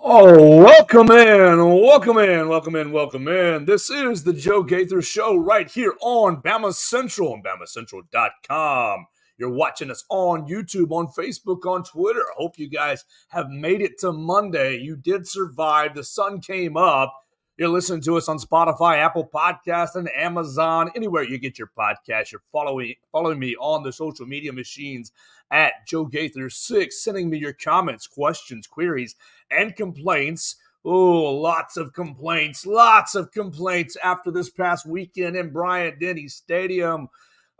Oh, welcome in, welcome in, welcome in, welcome in. This is the Joe Gaither Show right here on BamaCentral and BamaCentral.com. You're watching us on YouTube, on Facebook, on Twitter. I hope you guys have made it to Monday. You did survive. The sun came up. You're listening to us on Spotify, Apple Podcasts, and Amazon. Anywhere you get your podcast, you're following me on the social media machines at Joe Gaither 6, sending me your comments, questions, queries, and complaints. Oh, lots of complaints after this past weekend in Bryant-Denny Stadium.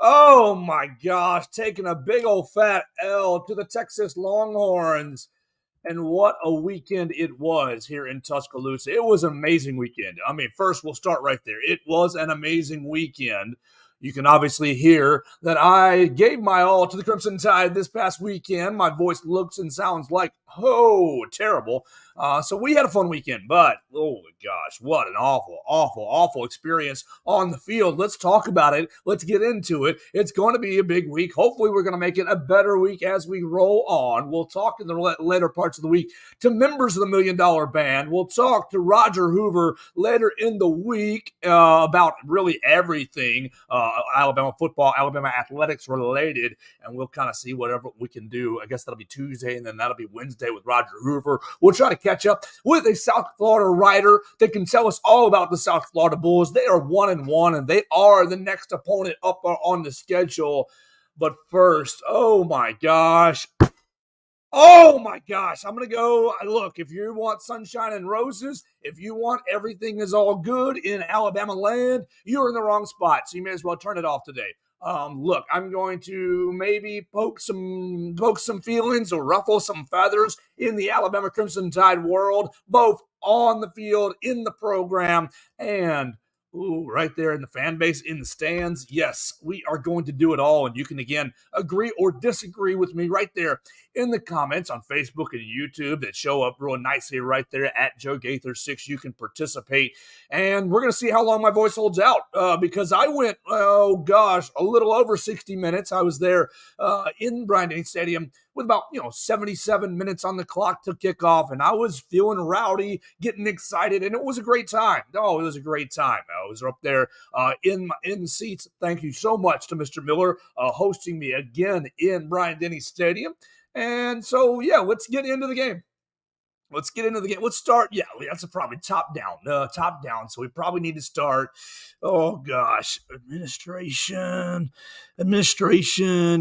Oh my gosh, taking a big old fat L to the Texas Longhorns. And what a weekend it was here in Tuscaloosa. It was an amazing weekend. I mean, first, we'll start right there. It was an amazing weekend. You can obviously hear that I gave my all to the Crimson Tide this past weekend. My voice looks and sounds like, terrible. So we had a fun weekend, but oh my gosh, what an awful experience on the field. Let's talk about it. Let's get into it. It's going to be a big week. Hopefully, we're going to make it a better week as we roll on. We'll talk in the later parts of the week to members of the $1 Million Band. We'll talk to Roger Hoover later in the week about really everything Alabama football, Alabama athletics related, and we'll kind of see whatever we can do. I guess that'll be Tuesday, and then that'll be Wednesday with Roger Hoover. We'll try to catch up with a South Florida writer that can tell us all about the South Florida Bulls. They are 1-1, and they are the next opponent up on the schedule. But first, oh my gosh, I'm going to go. Look, if you want sunshine and roses, if you want everything is all good in Alabama land, you're in the wrong spot. So you may as well turn it off today. Look, I'm going to maybe poke some feelings or ruffle some feathers in the Alabama Crimson Tide world, both on the field, in the program, and Ooh, right there in the fan base, in the stands. Yes, we are going to do it all. And you can, again, agree or disagree with me right there in the comments on Facebook and YouTube that show up real nicely right there at Joe Gaither6. You can participate. And we're going to see how long my voice holds out because I went, oh gosh, a little over 60 minutes. I was there in Bryant-Denny Stadium with about 77 minutes on the clock to kick off, and I was feeling rowdy, getting excited, and it was a great time. Oh, it was a great time. I was up there in the seats. Thank you so much to Mr. Miller hosting me again in Bryant-Denny Stadium. And so, yeah, let's get into the game. Let's get into the game. Let's start. Yeah, that's probably top down. Top down. So we probably need to start. Oh gosh, administration,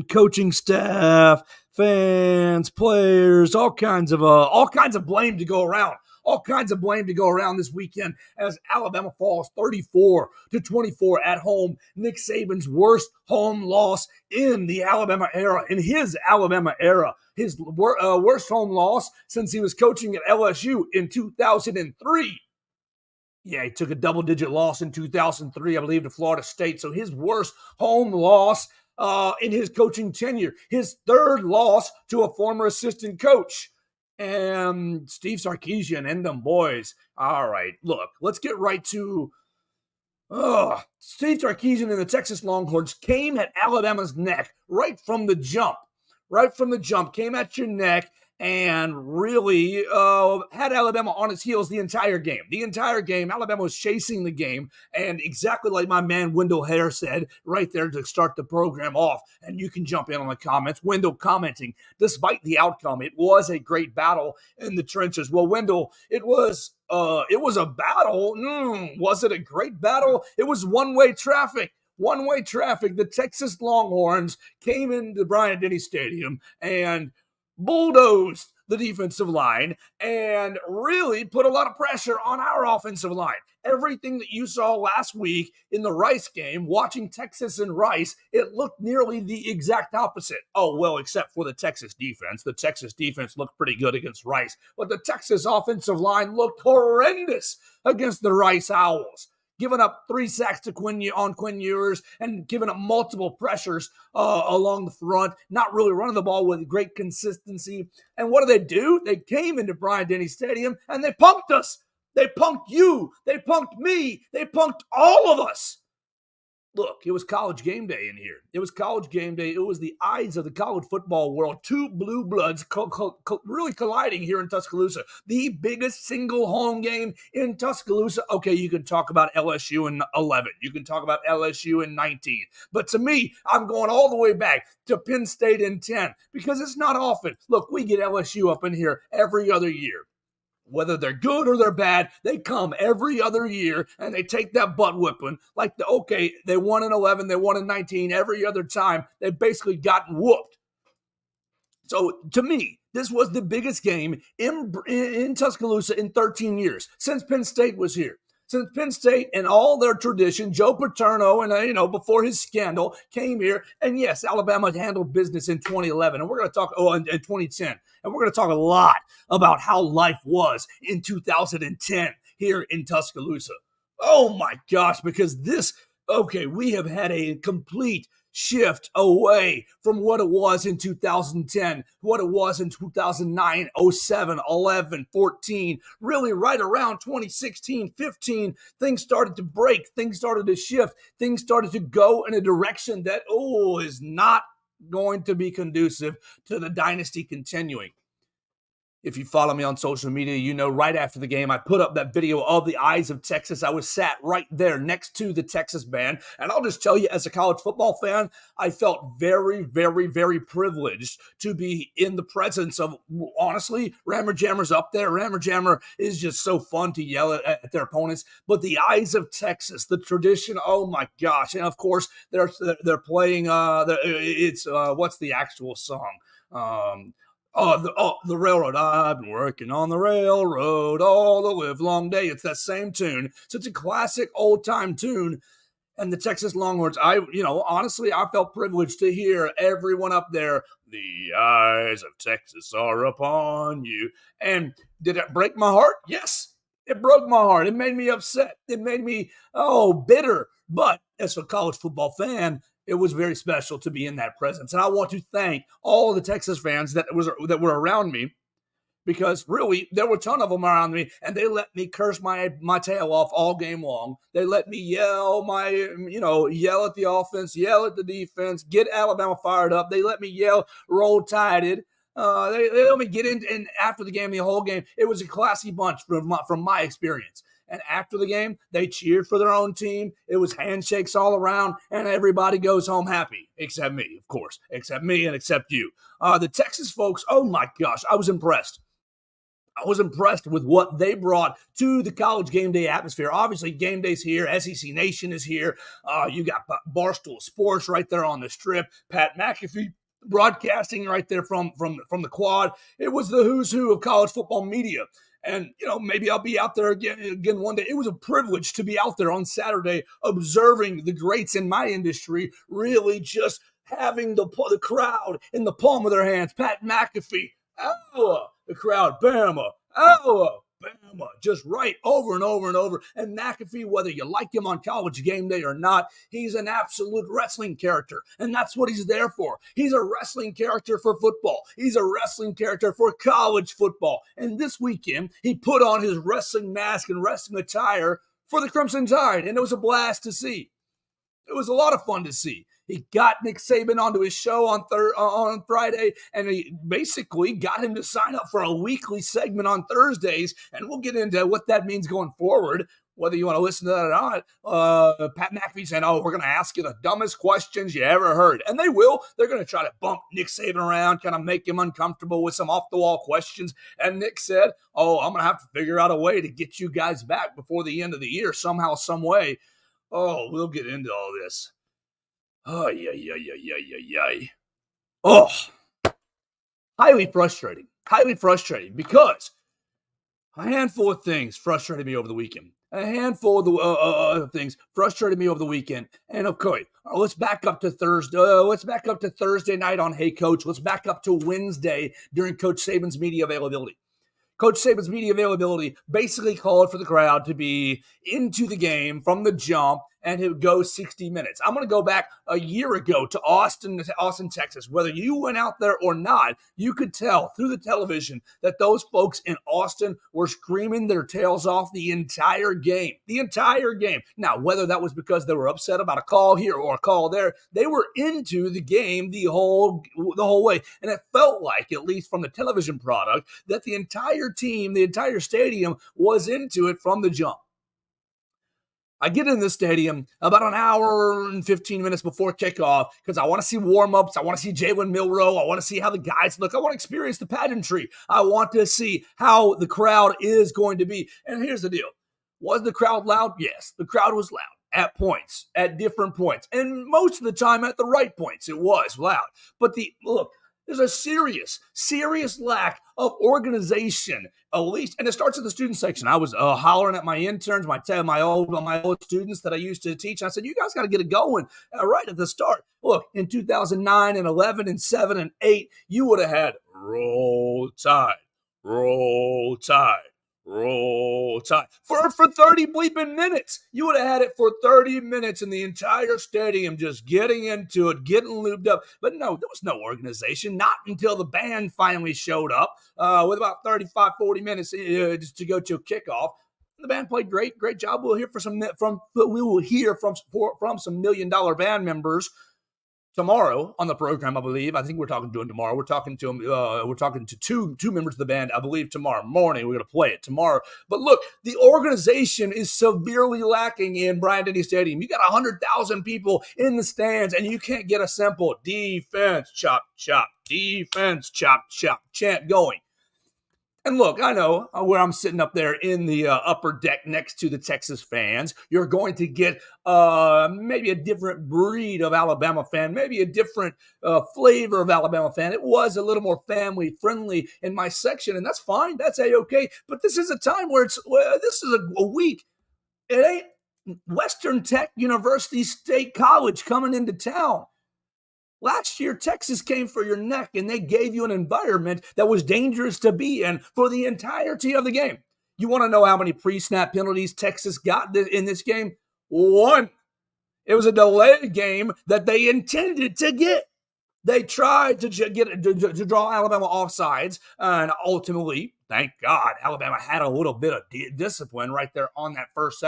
coaching staff, fans, players, all kinds of blame to go around. All kinds of blame to go around this weekend as Alabama falls 34-24 at home. Nick Saban's worst home loss in the Alabama era, in his Alabama era. His worst home loss since he was coaching at LSU in 2003. Yeah, he took a double-digit loss in 2003, I believe, to Florida State. So his worst home loss in his coaching tenure. His third loss to a former assistant coach. And Steve Sarkisian and them boys. All right, look, let's get right to Steve Sarkisian and the Texas Longhorns came at Alabama's neck right from the jump. Came at your neck and really had Alabama on its heels the entire game. Alabama was chasing the game, and exactly like my man Wendell Hare said right there to start the program off, and you can jump in on the comments. Wendell commenting, despite the outcome, it was a great battle in the trenches. Well, Wendell, it was a battle. Was it a great battle? It was one-way traffic. The Texas Longhorns came into Bryant-Denny Stadium and bulldozed the defensive line and really put a lot of pressure on our offensive line. Everything that you saw last week in the Rice game, watching Texas and Rice, it looked nearly the exact opposite. Oh, well, except for the Texas defense. The Texas defense looked pretty good against Rice, but the Texas offensive line looked horrendous against the Rice Owls. Giving up 3 sacks to Quinn Ewers and giving up multiple pressures along the front, not really running the ball with great consistency. And what do? They came into Bryant-Denny Stadium and they punked us. They punked you. They punked me. They punked all of us. Look, it was college game day in here. It was college game day. It was the eyes of the college football world. Two blue bloods really colliding here in Tuscaloosa. The biggest single home game in Tuscaloosa. Okay, you can talk about LSU in 11. You can talk about LSU in 19. But to me, I'm going all the way back to Penn State in 10 because it's not often. Look, we get LSU up in here every other year. Whether they're good or they're bad, they come every other year and they take that butt whipping. They won in 11, they won in 19. Every other time, they've basically gotten whooped. So to me, this was the biggest game in Tuscaloosa in 13 years since Penn State was here. Since Penn State and all their tradition, Joe Paterno and, before his scandal came here. And yes, Alabama handled business in 2011. And we're going to talk, in 2010. And we're going to talk a lot about how life was in 2010 here in Tuscaloosa. Oh my gosh, because we have had a complete shift away from what it was in 2010, what it was in 2009, 07, 11, 14, really right around 2016, 15, things started to break, things started to shift, things started to go in a direction that, is not going to be conducive to the dynasty continuing. If you follow me on social media, right after the game, I put up that video of the Eyes of Texas. I was sat right there next to the Texas band. And I'll just tell you, as a college football fan, I felt very, very, very privileged to be in the presence of, honestly, Rammer Jammer's up there. Rammer Jammer is just so fun to yell at their opponents. But the Eyes of Texas, the tradition, oh my gosh. And of course, they're playing, what's the actual song? The railroad. I've been working on the railroad all the livelong day. It's that same tune. So it's a classic old-time tune. And the Texas Longhorns, honestly, I felt privileged to hear everyone up there. The eyes of Texas are upon you. And did it break my heart? Yes. It broke my heart. It made me upset. It made me, bitter. But as a college football fan, it was very special to be in that presence. And I want to thank all of the Texas fans that were around me, because really there were a ton of them around me, and they let me curse my tail off all game long. They let me yell at the offense, yell at the defense, get Alabama fired up. They let me yell "Roll Tided." They let me get in, and after the game, the whole game, it was a classy bunch from my experience. And after the game, they cheered for their own team. It was handshakes all around, and everybody goes home happy, except me, of course, except me and except you. The Texas folks, oh my gosh, I was impressed. I was impressed with what they brought to the college game day atmosphere. Obviously, game day's here. SEC Nation is here. You got Barstool Sports right there on the strip. Pat McAfee broadcasting right there from the quad. It was the who's who of college football media. And, maybe I'll be out there again one day. It was a privilege to be out there on Saturday observing the greats in my industry really just having the crowd in the palm of their hands. Pat McAfee, the crowd, Bama, Bama, just right over and over and over. And McAfee, whether you like him on college game day or not, he's an absolute wrestling character. And that's what he's there for. He's a wrestling character for football. He's a wrestling character for college football. And this weekend, he put on his wrestling mask and wrestling attire for the Crimson Tide. And it was a blast to see. It was a lot of fun to see. He got Nick Saban onto his show on Friday, and he basically got him to sign up for a weekly segment on Thursdays, and we'll get into what that means going forward, whether you want to listen to that or not. Pat McAfee saying, we're going to ask you the dumbest questions you ever heard. And they will. They're going to try to bump Nick Saban around, kind of make him uncomfortable with some off-the-wall questions. And Nick said, I'm going to have to figure out a way to get you guys back before the end of the year somehow, some way. We'll get into all this. Oh, yeah. Oh, highly frustrating because a handful of things frustrated me over the weekend. And okay, let's back up to Thursday. Let's back up to Thursday night on Hey Coach. Let's back up to Wednesday during Coach Saban's media availability. Coach Saban's media availability basically called for the crowd to be into the game from the jump, and it would go 60 minutes. I'm going to go back a year ago to Austin, Texas. Whether you went out there or not, you could tell through the television that those folks in Austin were screaming their tails off the entire game. The entire game. Now, whether that was because they were upset about a call here or a call there, they were into the game the whole way. And it felt like, at least from the television product, that the entire team, the entire stadium was into it from the jump. I get in the stadium about an hour and 15 minutes before kickoff because I want to see warm-ups. I want to see Jalen Milroe. I want to see how the guys look. I want to experience the pageantry. I want to see how the crowd is going to be. And here's the deal. Was the crowd loud? Yes, the crowd was loud at points, at different points. And most of the time at the right points, it was loud. But there's a serious lack of organization, at least, and it starts at the student section. I was hollering at my interns, my old students that I used to teach. I said, "You guys got to get it going right at the start." Look, in 2009 and 11 and 7 and 8, you would have had roll tide, roll tide. Roll tide for 30 bleeping minutes. You would have had it for 30 minutes in the entire stadium, just getting into it, getting lubed up. But no, there was no organization, not until the band finally showed up with about 35, 40 minutes just to go to kickoff. The band played great job. We will hear from some $1 million band members tomorrow on the program, I believe. I think we're talking to him tomorrow. We're talking to him. We're talking to two members of the band, I believe, tomorrow morning. We're going to play it tomorrow. But look, the organization is severely lacking in Bryant-Denny Stadium. You got 100,000 people in the stands, and you can't get a simple defense, chop, chop, defense, chop, chop chant going. And look, I know where I'm sitting up there in the upper deck next to the Texas fans, you're going to get maybe a different breed of Alabama fan, maybe a different flavor of Alabama fan. It was a little more family friendly in my section, and that's fine. That's A-okay. But this is a time where this is a week. It ain't Western Tech University State College coming into town. Last year, Texas came for your neck, and they gave you an environment that was dangerous to be in for the entirety of the game. You want to know how many pre-snap penalties Texas got in this game? One. It was a delayed game that they intended to get. They tried to draw Alabama offsides, and ultimately, thank God, Alabama had a little bit of discipline right there on that first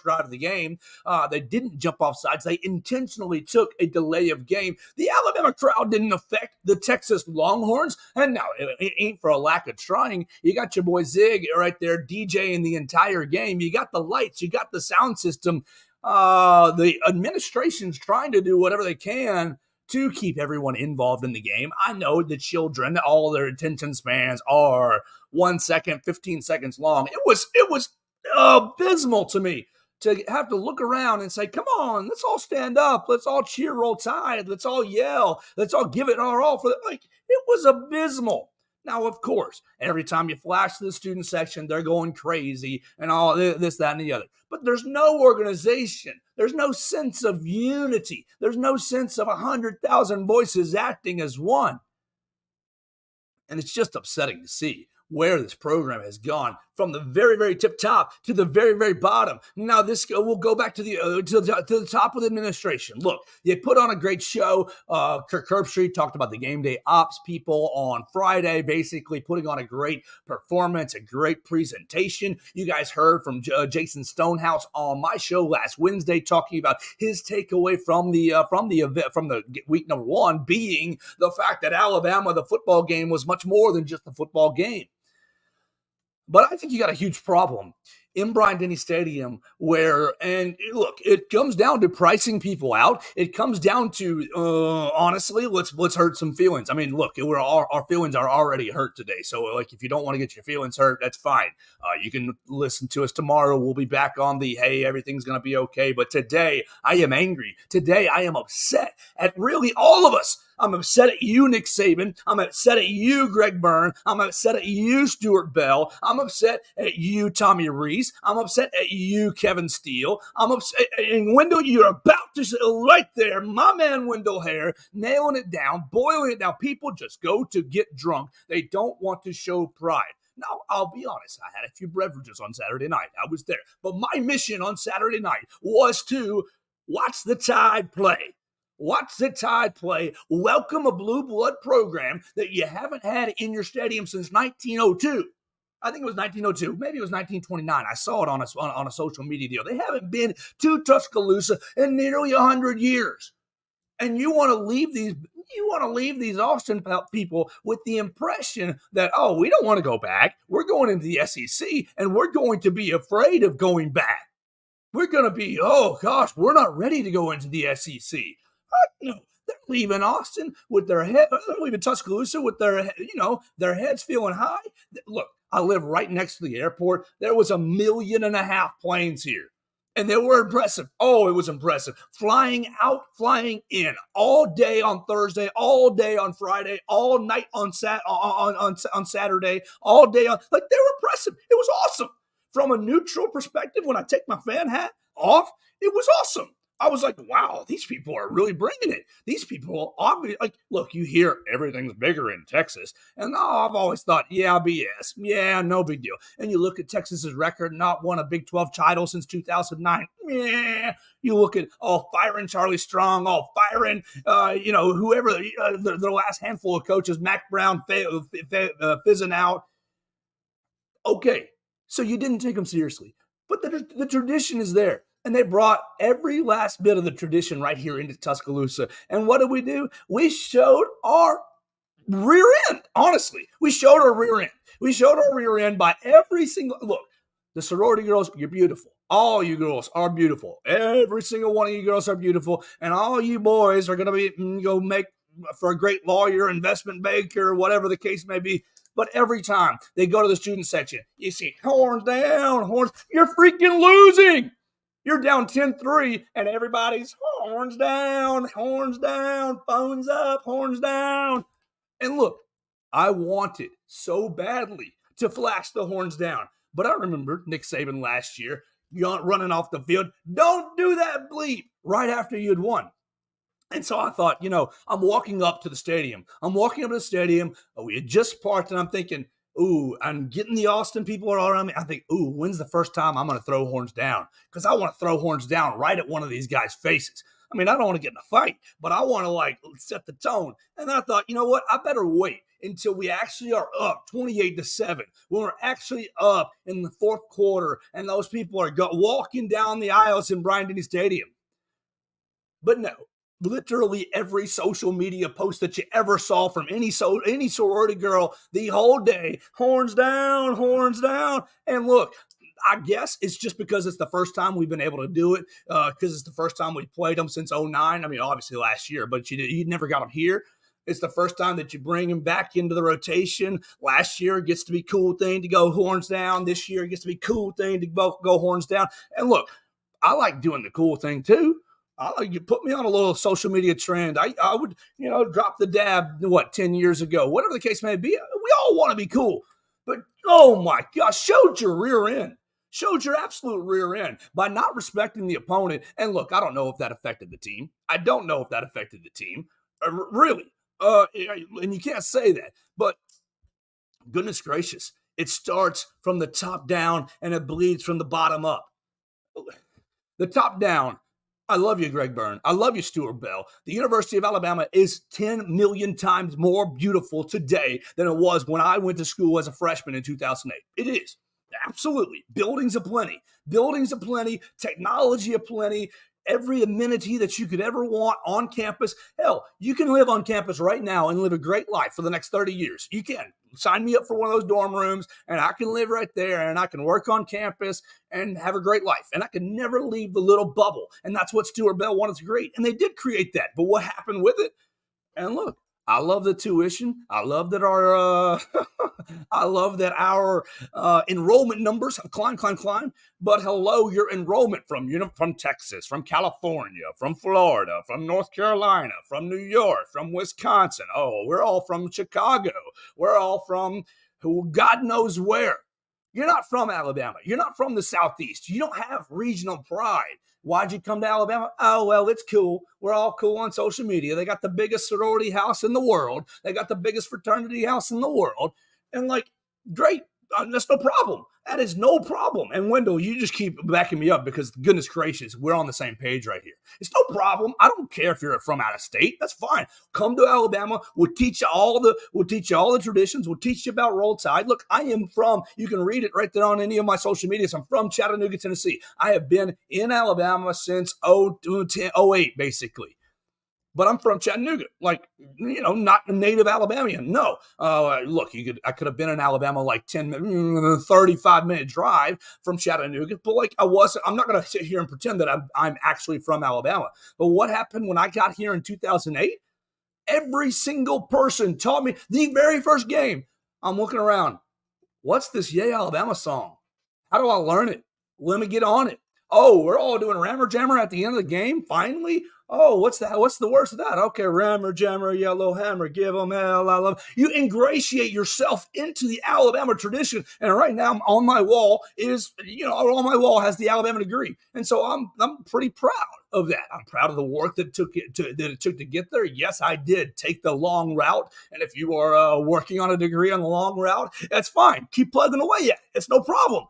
drive of the game. They didn't jump offsides. They intentionally took a delay of game. The Alabama crowd didn't affect the Texas Longhorns, and now it ain't for a lack of trying. You got your boy Zig right there DJing the entire game. You got the lights. You got the sound system. The administration's trying to do whatever they can to keep everyone involved in the game. I know the children, all their attention spans are 1 second, 15 seconds long. It was abysmal to me to have to look around and say, come on, let's all stand up. Let's all cheer, roll tide. Let's all yell. Let's all give it our all for it was abysmal. Now, of course, every time you flash to the student section, they're going crazy and all this, that, and the other. But there's no organization. There's no sense of unity. There's no sense of 100,000 voices acting as one. And it's just upsetting to see where this program has gone from the very, very tip top to the very, very bottom. Now this will go back to the top of the administration. Look, they put on a great show. Kirk Herbstreit talked about the game day ops people on Friday, basically putting on a great performance, a great presentation. You guys heard from Jason Stonehouse on my show last Wednesday, talking about his takeaway from the event, from the week number one, being the fact that Alabama, the football game, was much more than just a football game. But I think you got a huge problem in Bryant-Denny Stadium and look, it comes down to pricing people out. It comes down to, honestly, let's hurt some feelings. I mean, look, our feelings are already hurt today. So, if you don't want to get your feelings hurt, that's fine. You can listen to us tomorrow. We'll be back on the, hey, everything's going to be okay. But today, I am angry. Today, I am upset at really all of us. I'm upset at you, Nick Saban. I'm upset at you, Greg Byrne. I'm upset at you, Stuart Bell. I'm upset at you, Tommy Rees. I'm upset at you, Kevin Steele. I'm upset. And Wendell, you're about to, right there, my man Wendell Hare, nailing it down, boiling it down. People just go to get drunk. They don't want to show pride. Now, I'll be honest, I had a few beverages on Saturday night. I was there. But my mission on Saturday night was to watch the Tide play. Watch the Tide play. Welcome a blue blood program that you haven't had in your stadium since 1902. I think it was 1902. Maybe it was 1929. I saw it on a social media deal. They haven't been to Tuscaloosa in nearly 100 years. And you want to leave these Austin people with the impression that, oh, we don't want to go back. We're going into the SEC, and we're going to be afraid of going back. We're going to be, oh, gosh, we're not ready to go into the SEC. No, they're leaving Austin with their head. They're leaving Tuscaloosa with their heads feeling high. Look, I live right next to the airport. There was 1.5 million planes here, and they were impressive. Oh, it was impressive. Flying out, flying in, all day on Thursday, all day on Friday, all night on Saturday, all day on. They were impressive. It was awesome. From a neutral perspective, when I take my fan hat off, it was awesome. I was like, wow, these people are really bringing it. These people, obviously, look, you hear everything's bigger in Texas. And I've always thought, yeah, BS. Yeah, no big deal. And you look at Texas's record, not won a Big 12 title since 2009. Yeah. You look at, firing Charlie Strong, firing, whoever, the last handful of coaches, Mac Brown fizzing out. Okay, so you didn't take them seriously. But the tradition is there. And they brought every last bit of the tradition right here into Tuscaloosa. And what did we do? We showed our rear end, honestly. We showed our rear end. We showed our rear end by every single, look, the sorority girls, you're beautiful. All you girls are beautiful. Every single one of you girls are beautiful. And all you boys are going to make for a great lawyer, investment banker, whatever the case may be. But every time they go to the student section, you see horns down, horns. You're freaking losing. You're down 10-3, and everybody's horns down, phones up, horns down. And look, I wanted so badly to flash the horns down. But I remember Nick Saban last year running off the field. Don't do that bleep right after you'd won. And so I thought, I'm walking up to the stadium. We had just parked, and I'm thinking, ooh, and getting the Austin people all around me, I think, ooh, when's the first time I'm going to throw horns down? Because I want to throw horns down right at one of these guys' faces. I mean, I don't want to get in a fight, but I want to like set the tone. And then I thought, you know what? I better wait until we actually are up 28-7, when we're actually up in the fourth quarter and those people are walking down the aisles in Bryant-Denny Stadium. But no, literally every social media post that you ever saw from any sorority girl the whole day, horns down, horns down. And look, I guess it's just because it's the first time we've been able to do it, because it's the first time we played them since 09. I mean, obviously last year, but you never got them here. It's the first time that you bring him back into the rotation. Last year it gets to be a cool thing to go horns down. This year it gets to be a cool thing to both go horns down. And look, I like doing the cool thing too. I like you put me on a little social media trend. I would, drop the dab, 10 years ago, whatever the case may be. We all want to be cool. But oh my gosh, showed your rear end. Showed your absolute rear end by not respecting the opponent. And look, I don't know if that affected the team. I don't know if that affected the team. Really. And you can't say that. But goodness gracious, it starts from the top down and it bleeds from the bottom up. The top down. I love you, Greg Byrne. I love you, Stuart Bell. The University of Alabama is 10 million times more beautiful today than it was when I went to school as a freshman in 2008. It is. Absolutely. Buildings aplenty. Buildings aplenty. Technology aplenty. Every amenity that you could ever want on campus. Hell, you can live on campus right now and live a great life for the next 30 years. You can. Sign me up for one of those dorm rooms, and I can live right there, and I can work on campus and have a great life. And I can never leave the little bubble. And that's what Stuart Bell wanted to create. And they did create that. But what happened with it? And look, I love the tuition. I love that our enrollment numbers have climbed. But hello, your enrollment from Texas, from California, from Florida, from North Carolina, from New York, from Wisconsin. Oh, we're all from Chicago. We're all from who God knows where. You're not from Alabama. You're not from the Southeast. You don't have regional pride. Why'd you come to Alabama? Oh, well, it's cool. We're all cool on social media. They got the biggest sorority house in the world. They got the biggest fraternity house in the world. And like, great. That's no problem. That is no problem. And Wendell, you just keep backing me up because goodness gracious, we're on the same page right here. It's no problem. I don't care if you're from out of state. That's fine. Come to Alabama. We'll teach you all the traditions. We'll teach you about Roll Tide. Look, I am from, you can read it right there on any of my social medias. I'm from Chattanooga, Tennessee. I have been in Alabama since 08, basically. But I'm from Chattanooga, not a native Alabamian. No. Look, I could have been in Alabama like 35-minute drive from Chattanooga, but I'm not going to sit here and pretend that I'm actually from Alabama. But what happened when I got here in 2008? Every single person taught me the very first game. I'm looking around. What's this Yay Alabama song? How do I learn it? Let me get on it. Oh, we're all doing Rammer Jammer at the end of the game? Finally? Oh, what's that? What's the worst of that? Okay, Rammer Jammer, Yellow Hammer, give them hell, I love. You ingratiate yourself into the Alabama tradition. And right now on my wall on my wall has the Alabama degree. And so I'm pretty proud of that. I'm proud of the work that it took to get there. Yes, I did take the long route. And if you are working on a degree on the long route, that's fine. Keep plugging away at it. It's no problem.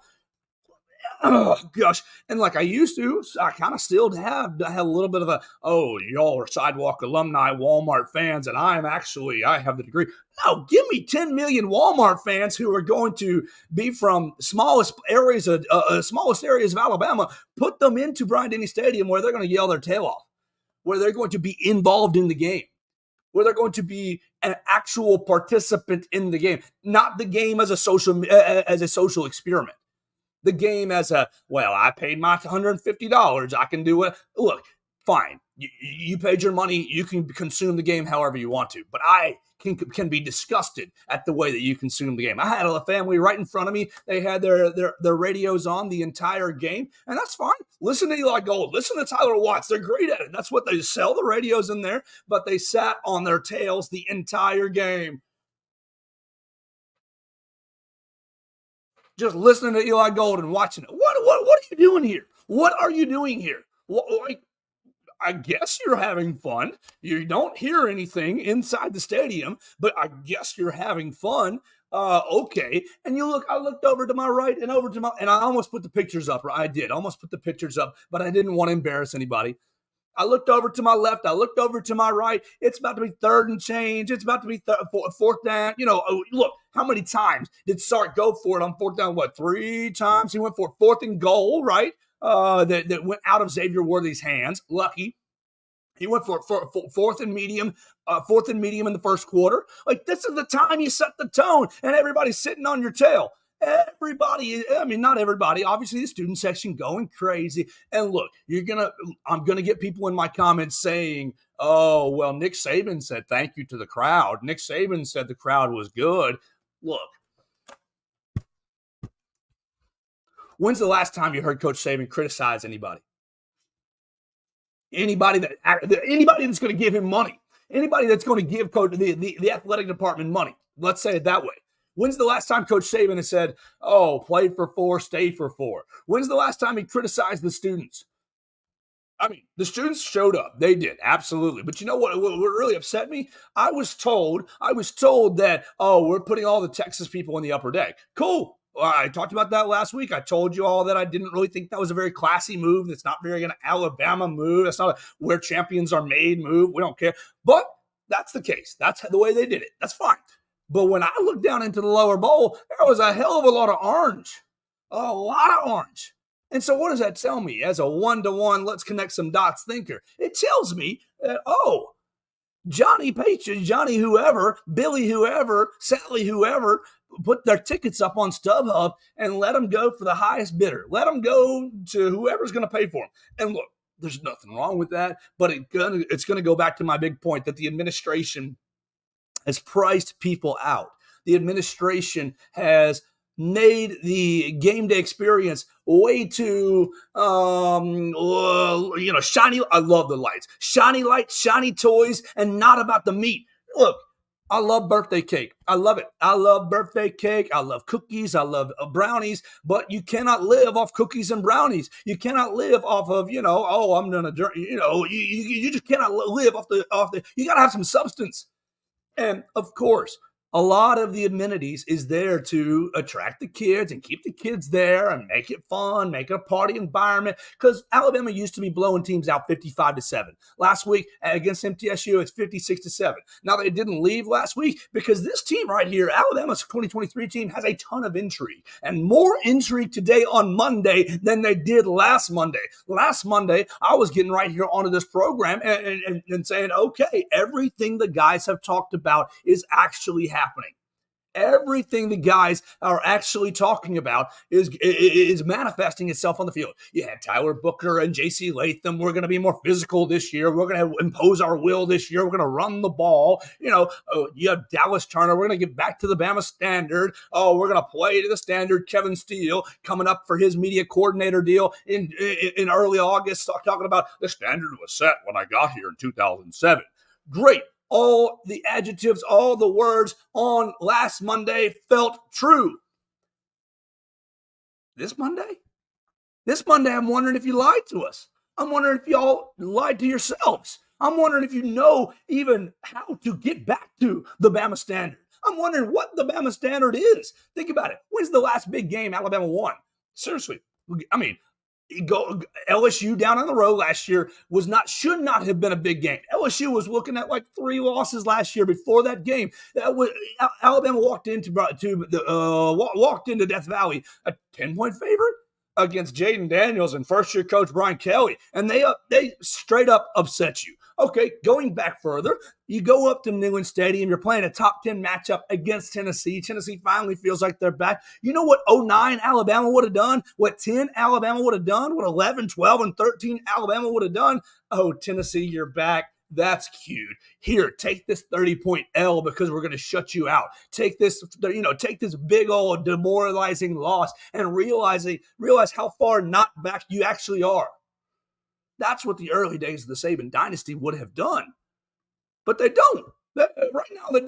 Oh gosh. And like I used to, I kind of still have a little bit of y'all are sidewalk alumni Walmart fans, and I have the degree. No, give me 10 million Walmart fans who are going to be from smallest areas of Alabama, put them into Bryant-Denny Stadium where they're going to yell their tail off, where they're going to be involved in the game, where they're going to be an actual participant in the game, not the game as a social experiment. The game as I paid my $150. I can do it. Look, fine. You paid your money. You can consume the game however you want to. But I can be disgusted at the way that you consume the game. I had a family right in front of me. They had their radios on the entire game, and that's fine. Listen to Eli Gold. Listen to Tyler Watts. They're great at it. That's what they sell the radios in there, but they sat on their tails the entire game. Just listening to Eli Gold and watching it. What are you doing here? What are you doing here? I guess you're having fun. You don't hear anything inside the stadium, but I guess you're having fun. Okay. And I looked over to my right and over to and I almost put the pictures up. I did almost put the pictures up, but I didn't want to embarrass anybody. I looked over to my left. I looked over to my right. It's about to be third and change. It's about to be fourth down. Look, how many times did Sark go for it on fourth down? What, 3 times? He went for fourth and goal, right? That went out of Xavier Worthy's hands. Lucky. He went for fourth and medium in the first quarter. Like, this is the time you set the tone, and everybody's sitting on your tail. Not everybody. Obviously, the student section going crazy. And look, I'm gonna get people in my comments saying, "Oh, well, Nick Saban said thank you to the crowd. Nick Saban said the crowd was good." Look, when's the last time you heard Coach Saban criticize anybody? Anybody that's going to give him money, anybody that's going to give the athletic department money. Let's say it that way. When's the last time Coach Saban has said, "Oh, play for 4, stay for 4"? When's the last time he criticized the students? I mean, the students showed up. They did, absolutely. But you know what really upset me? I was told that, "Oh, we're putting all the Texas people in the upper deck." Cool. I talked about that last week. I told you all that I didn't really think that was a very classy move. That's not very an Alabama move. That's not where champions are made move. We don't care. But that's the case. That's the way they did it. That's fine. But when I looked down into the lower bowl, there was a hell of a lot of orange. A lot of orange. And so what does that tell me? As a one-to-one, let's connect some dots thinker, it tells me that, Johnny Patriot, Johnny whoever, Billy whoever, Sally whoever, put their tickets up on StubHub and let them go for the highest bidder. Let them go to whoever's going to pay for them. And look, there's nothing wrong with that, but it's going to go back to my big point that the administration has priced people out. The administration has made the game day experience way too, shiny. I love the lights, shiny toys, and not about the meat. Look, I love birthday cake. I love it. I love birthday cake. I love cookies. I love brownies, but you cannot live off cookies and brownies. You cannot live off of, I'm going to, you just cannot live off the, you got to have some substance. And of course, a lot of the amenities is there to attract the kids and keep the kids there and make it fun, make it a party environment. Because Alabama used to be blowing teams out 55-7. Last week against MTSU, it's 56-7. Now they didn't leave last week because this team right here, Alabama's 2023 team, has a ton of intrigue and more intrigue today on Monday than they did last Monday. Last Monday, I was getting right here onto this program and saying, okay, everything the guys have talked about is actually happening. Everything the guys are actually talking about is manifesting itself on the field. You had Tyler Booker and J.C. Latham. We're going to be more physical this year. We're going to impose our will this year. We're going to run the ball. You have Dallas Turner. We're going to get back to the Bama standard. Oh, we're going to play to the standard. Kevin Steele coming up for his media coordinator deal in early August, talking about the standard was set when I got here in 2007. Great. All the adjectives, all the words on last Monday felt true. This Monday, I'm wondering if you lied to us. I'm wondering if y'all lied to yourselves. I'm wondering if you know even how to get back to the Bama standard. I'm wondering what the Bama standard is. Think about it. When's the last big game Alabama won? Seriously. I mean, LSU down on the road last year should not have been a big game. LSU was looking at like 3 losses last year before that game. Alabama walked into Death Valley a 10-point favorite against Jaden Daniels and first-year coach Brian Kelly, and they straight up upset you. Okay, going back further, you go up to Neyland Stadium, you're playing a top 10 matchup against Tennessee. Tennessee finally feels like they're back. You know what 09 Alabama would have done? What 10 Alabama would have done? What 11, 12, and 13 Alabama would have done? Oh, Tennessee, you're back. That's cute. Here, take this 30-point L because we're going to shut you out. Take this big old demoralizing loss and realize how far not back you actually are. That's what the early days of the Saban dynasty would have done. But they don't. Right now they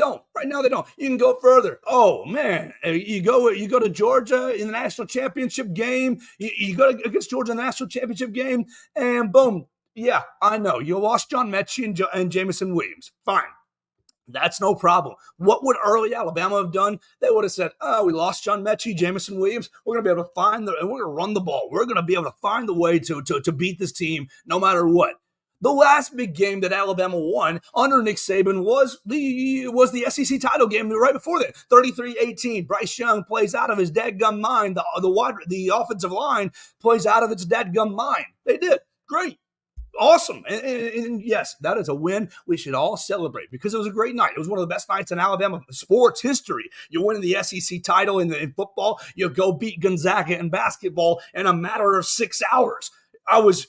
don't. You can go further. Oh, man. You go to Georgia in the national championship game. You go against Georgia in the national championship game, and boom. Yeah, I know. You lost John Mechie and Jamison Williams. Fine. That's no problem. What would early Alabama have done? They would have said, "Oh, we lost John Mechie, Jamison Williams. We're going to be able to we're going to run the ball. We're going to be able to find the way to beat this team no matter what." The last big game that Alabama won under Nick Saban was the SEC title game right before that, 33-18. Bryce Young plays out of his dadgum mind. The offensive line plays out of its dadgum mind. They did great. Awesome. And yes, that is a win we should all celebrate because it was a great night. It was one of the best nights in Alabama sports history. You win the SEC title in football. You go beat Gonzaga in basketball in a matter of 6 hours. I was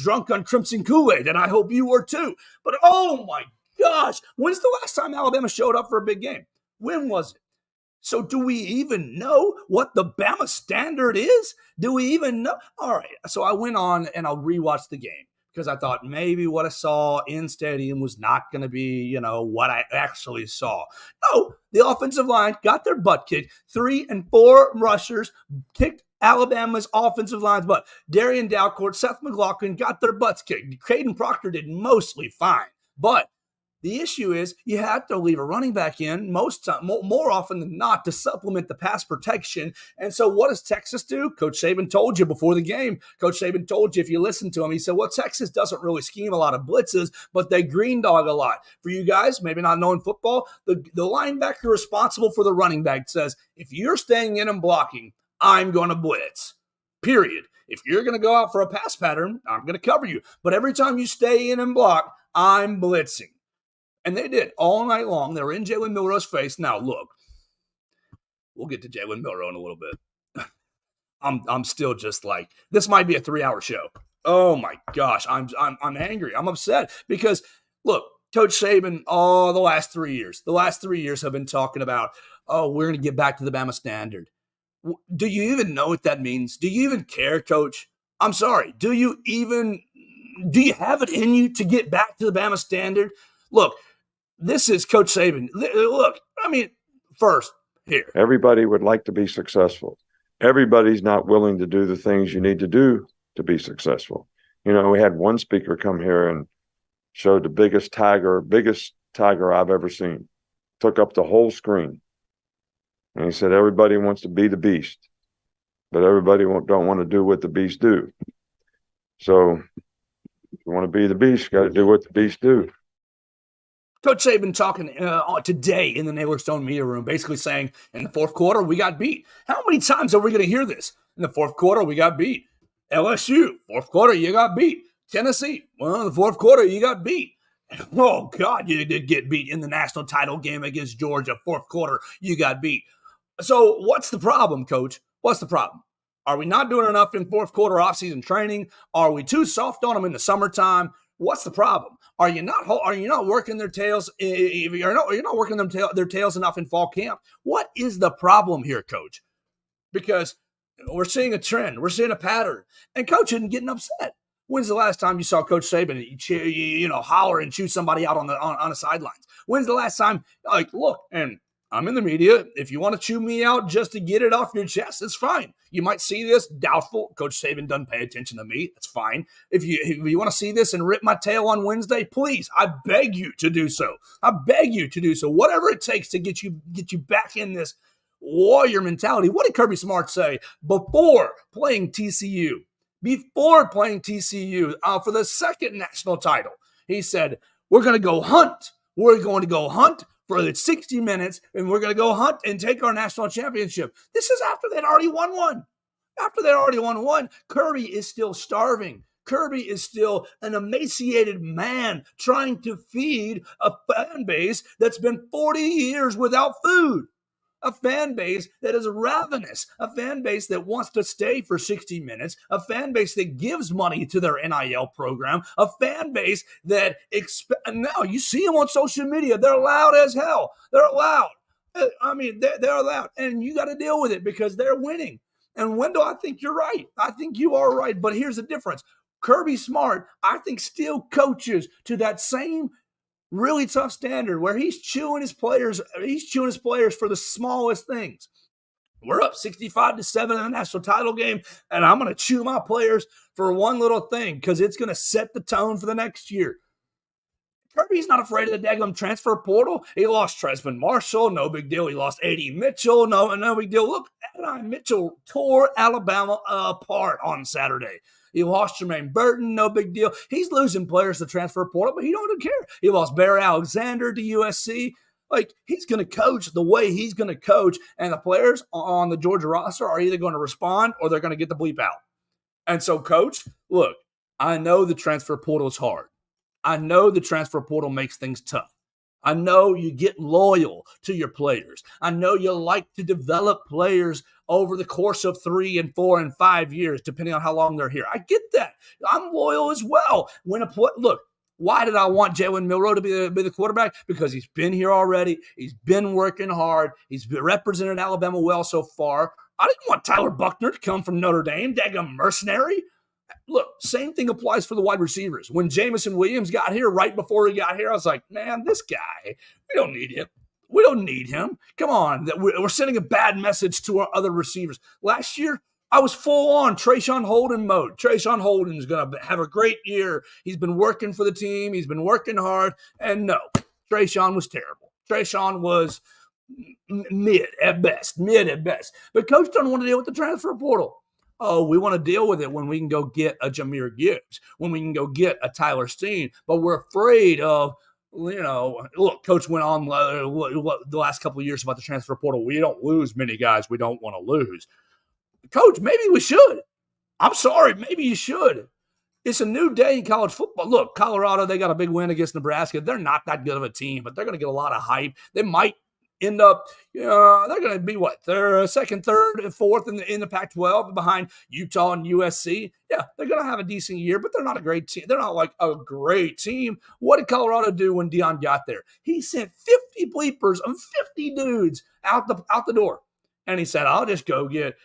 drunk on Crimson Kool-Aid, and I hope you were too. But oh my gosh, when's the last time Alabama showed up for a big game? When was it? So do we even know what the Bama standard is? Do we even know? All right. So I went on and I rewatched the game because I thought maybe what I saw in stadium was not going to be, what I actually saw. No, the offensive line got their butt kicked. 3 and 4 rushers kicked Alabama's offensive line's butt. Darian Dalcourt, Seth McLaughlin got their butts kicked. Caden Proctor did mostly fine, but the issue is you have to leave a running back in more often than not to supplement the pass protection. And so what does Texas do? Coach Saban told you before the game. Coach Saban told you if you listen to him, he said, well, Texas doesn't really scheme a lot of blitzes, but they green dog a lot. For you guys, maybe not knowing football, the linebacker responsible for the running back says, if you're staying in and blocking, I'm going to blitz. Period. If you're going to go out for a pass pattern, I'm going to cover you. But every time you stay in and block, I'm blitzing. And they did all night long. They were in Jalen Milrow's face. Now, look, we'll get to Jalen Milrow in a little bit. I'm still just like, this might be a 3-hour show. Oh my gosh, I'm angry. I'm upset because look, Coach Saban, the last 3 years have been talking about, we're going to get back to the Bama standard. Do you even know what that means? Do you even care, Coach? I'm sorry. Do you have it in you to get back to the Bama standard? Look, this is Coach Saban. Look, first, here. Everybody would like to be successful. Everybody's not willing to do the things you need to do to be successful. We had one speaker come here and showed the biggest tiger I've ever seen. Took up the whole screen. And he said, everybody wants to be the beast, but everybody don't want to do what the beast do. So if you want to be the beast, you got to do what the beast do. Coach Saban talking today in the Naylor Stone media room, basically saying, in the fourth quarter, we got beat. How many times are we going to hear this? In the fourth quarter, we got beat. LSU, fourth quarter, you got beat. Tennessee, well, in the fourth quarter, you got beat. Oh, God, you did get beat in the national title game against Georgia. Fourth quarter, you got beat. So what's the problem, Coach? What's the problem? Are we not doing enough in fourth quarter offseason training? Are we too soft on them in the summertime? What's the problem? Are you not working their tails? You're not working their tails enough in fall camp. What is the problem here, Coach? Because we're seeing a trend, we're seeing a pattern, and Coach isn't getting upset. When's the last time you saw Coach Saban, holler and chew somebody out on the sidelines? When's the last time, look, and I'm in the media. If you want to chew me out just to get it off your chest, it's fine. You might see this, doubtful. Coach Saban doesn't pay attention to me. That's fine. If you want to see this and rip my tail on Wednesday, please, I beg you to do so. I beg you to do so. Whatever it takes to get you back in this warrior mentality. What did Kirby Smart say before playing TCU? Before playing TCU for the second national title, he said, we're going to go hunt. We're going to go hunt for the 60 minutes, and we're going to go hunt and take our national championship. This is after they'd already won one. After they'd already won one, Kirby is still starving. Kirby is still an emaciated man trying to feed a fan base that's been 40 years without food. A fan base that is ravenous, a fan base that wants to stay for 60 minutes, a fan base that gives money to their NIL program, a fan base that now you see them on social media. They're loud as hell. They're loud. They're loud, and you got to deal with it because they're winning. And Wendell, I think you're right. I think you are right, but here's the difference. Kirby Smart, I think, still coaches to that same really tough standard where he's chewing his players for the smallest things. We're up 65-7 in the national title game, and I'm going to chew my players for one little thing because it's going to set the tone for the next year. Kirby's not afraid of the daggum transfer portal. He lost Tresman Marshall, no big deal. He lost A.D. Mitchell, no big deal. Look, A.D. Mitchell tore Alabama apart on Saturday. He lost Jermaine Burton, no big deal. He's losing players to transfer portal, but he don't care. He lost Barry Alexander to USC. Like, he's going to coach the way he's going to coach, and the players on the Georgia roster are either going to respond or they're going to get the bleep out. And so, coach, look, I know the transfer portal is hard. I know the transfer portal makes things tough. I know you get loyal to your players. I know you like to develop players over the course of 3 and 4 and 5 years, depending on how long they're here. I get that. I'm loyal as well. Look, why did I want Jalen Milroe to be the quarterback? Because he's been here already. He's been working hard. He's represented Alabama well so far. I didn't want Tyler Buchner to come from Notre Dame, daggum mercenary. Look, same thing applies for the wide receivers. When Jamison Williams got here, right before he got here, I was like, man, this guy, we don't need him. We don't need him. Come on. We're sending a bad message to our other receivers. Last year, I was full on Trayshawn Holden mode. Trayshawn Holden is going to have a great year. He's been working for the team. He's been working hard. And no, Trayshawn was terrible. Trayshawn was mid at best. But coach doesn't want to deal with the transfer portal. Oh, we want to deal with it when we can go get a Jahmyr Gibbs, when we can go get a Tyler Steen, but we're afraid of, look, coach went on the last couple of years about the transfer portal. We don't lose many guys we don't want to lose. Coach, maybe we should. I'm sorry, maybe you should. It's a new day in college football. Look, Colorado, they got a big win against Nebraska. They're not that good of a team, but they're going to get a lot of hype. They might end up, they're going to be what? They're second, third, and fourth in the Pac-12 behind Utah and USC. Yeah, they're going to have a decent year, but they're not a great team. They're not like a great team. What did Colorado do when Deion got there? He sent 50 bleepers and 50 dudes out the door. And he said, I'll just go get,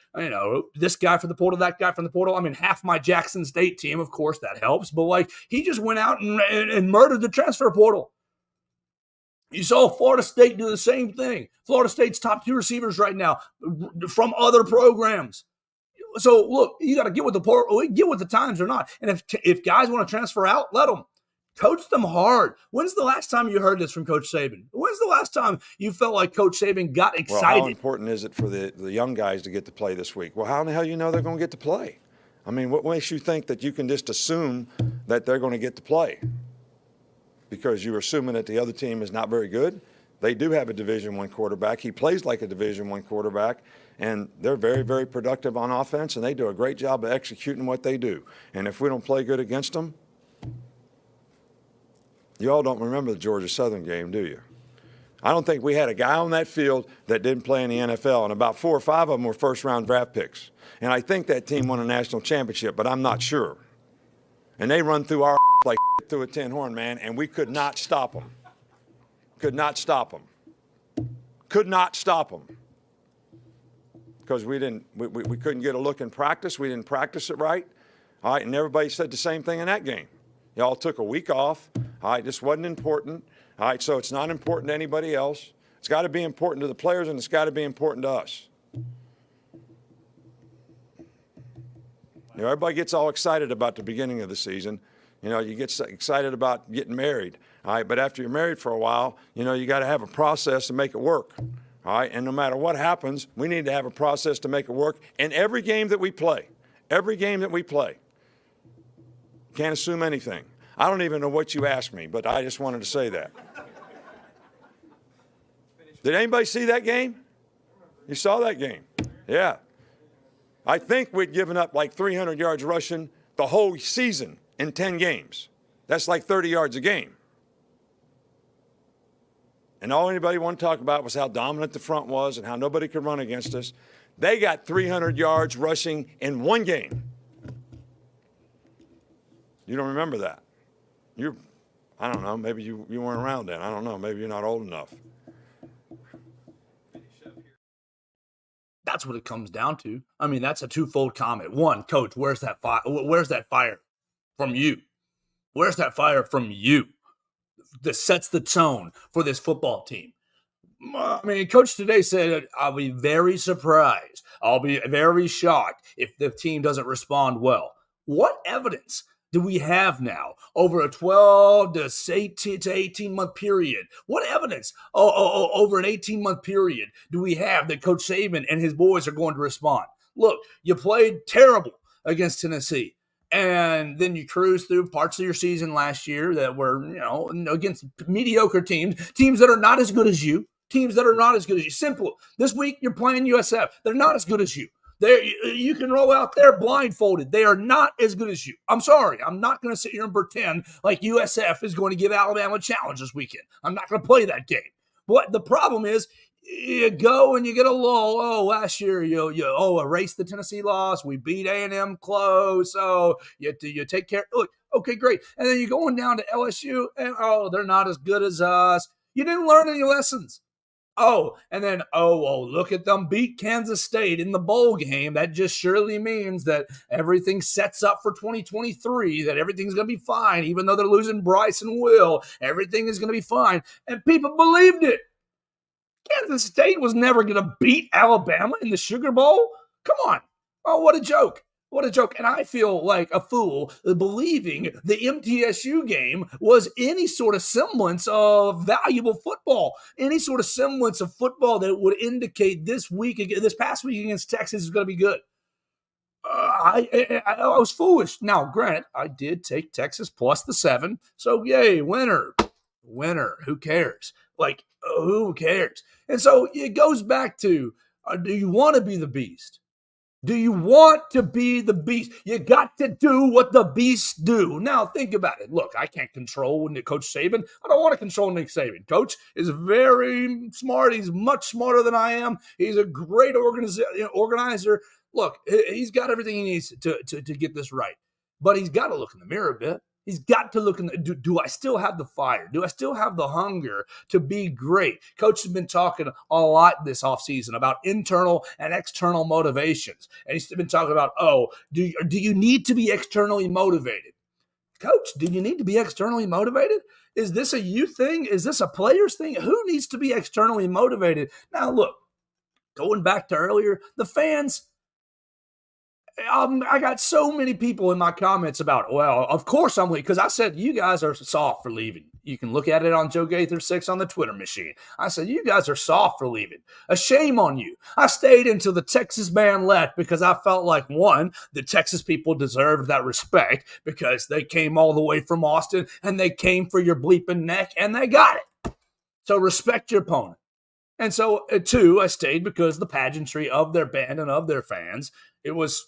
this guy from the portal, that guy from the portal. I mean, half my Jackson State team, of course, that helps. But, he just went out and murdered the transfer portal. You saw Florida State do the same thing. Florida State's top 2 receivers right now from other programs. So, look, you got to get with the times or not. And if guys want to transfer out, let them. Coach them hard. When's the last time you heard this from Coach Saban? When's the last time you felt like Coach Saban got excited? Well, how important is it for the young guys to get to play this week? Well, how in the hell you know they're going to get to play? I mean, what makes you think that you can just assume that they're going to get to play? Because you're assuming that the other team is not very good. They do have a Division I quarterback. He plays like a Division I quarterback, and they're very, very productive on offense, and they do a great job of executing what they do. And if we don't play good against them, you all don't remember the Georgia Southern game, do you? I don't think we had a guy on that field that didn't play in the NFL, and about 4 or 5 of them were first-round draft picks. And I think that team won a national championship, but I'm not sure. And they run through our like through a tin horn, man, and we could not stop them. Could not stop them. Could not stop them. Because we couldn't get a look in practice. We didn't practice it right. All right, and everybody said the same thing in that game. Y'all took a week off. All right, this wasn't important. All right, so it's not important to anybody else. It's got to be important to the players, and it's got to be important to us. Everybody gets all excited about the beginning of the season. You get excited about getting married. All right, but after you're married for a while, you got to have a process to make it work. All right, and no matter what happens, we need to have a process to make it work. And every game that we play, can't assume anything. I don't even know what you asked me, but I just wanted to say that. Did anybody see that game? You saw that game? Yeah. I think we'd given up like 300 yards rushing the whole season in 10 games. That's like 30 yards a game. And all anybody wanted to talk about was how dominant the front was and how nobody could run against us. They got 300 yards rushing in one game. You don't remember that? I don't know, maybe you weren't around then. I don't know, maybe you're not old enough. That's what it comes down to. I mean, that's a twofold comment. One, Coach, where's that fire? Where's that fire from you? Where's that fire from you that sets the tone for this football team? I mean, Coach today said, I'll be very surprised. I'll be very shocked if the team doesn't respond well. What evidence do we have now over a 12 to 18 month period? What evidence over an 18-month period do we have that Coach Saban and his boys are going to respond? Look, you played terrible against Tennessee. And then you cruise through parts of your season last year that were, against mediocre teams that are not as good as you, Simple. This week you're playing USF. They're not as good as you. You can roll out there blindfolded. They are not as good as you. I'm sorry. I'm not going to sit here and pretend like USF is going to give Alabama a challenge this weekend. I'm not going to play that game. But the problem is, you go and you get a lull. Oh, last year you erased the Tennessee loss. We beat A&M close. Oh, you take care. Look, okay, great. And then you're going down to LSU, and they're not as good as us. You didn't learn any lessons. And then, look at them beat Kansas State in the bowl game. That just surely means that everything sets up for 2023, that everything's going to be fine. Even though they're losing Bryce and Will, everything is going to be fine. And people believed it. Kansas State was never going to beat Alabama in the Sugar Bowl. Come on. Oh, what a joke. What a joke. And I feel like a fool believing the MTSU game was any sort of semblance of valuable football, any sort of semblance of football that would indicate this past week against Texas is going to be good. I was foolish. Now, granted, I did take Texas plus the 7. So, yay, winner. Who cares? Who cares? And so it goes back to, do you want to be the beast? Do you want to be the beast? You got to do what the beasts do. Now, think about it. Look, I can't control Coach Saban. I don't want to control Nick Saban. Coach is very smart. He's much smarter than I am. He's a great organizer. Look, he's got everything he needs to get this right. But he's got to look in the mirror a bit. He's got to look in do I still have the fire? Do I still have the hunger to be great? Coach has been talking a lot this offseason about internal and external motivations. And he's been talking about, do you need to be externally motivated? Coach, do you need to be externally motivated? Is this a you thing? Is this a players thing? Who needs to be externally motivated? Now, look, going back to earlier, the fans, I got so many people in my comments about, well, of course I'm leaving, because I said you guys are soft for leaving. You can look at it on Joe Gaither 6 on the Twitter machine. I said, you guys are soft for leaving. A shame on you. I stayed until the Texas man left because I felt like, one, the Texas people deserved that respect because they came all the way from Austin and they came for your bleeping neck and they got it. So respect your opponent. And so, two, I stayed because the pageantry of their band and of their fans, it was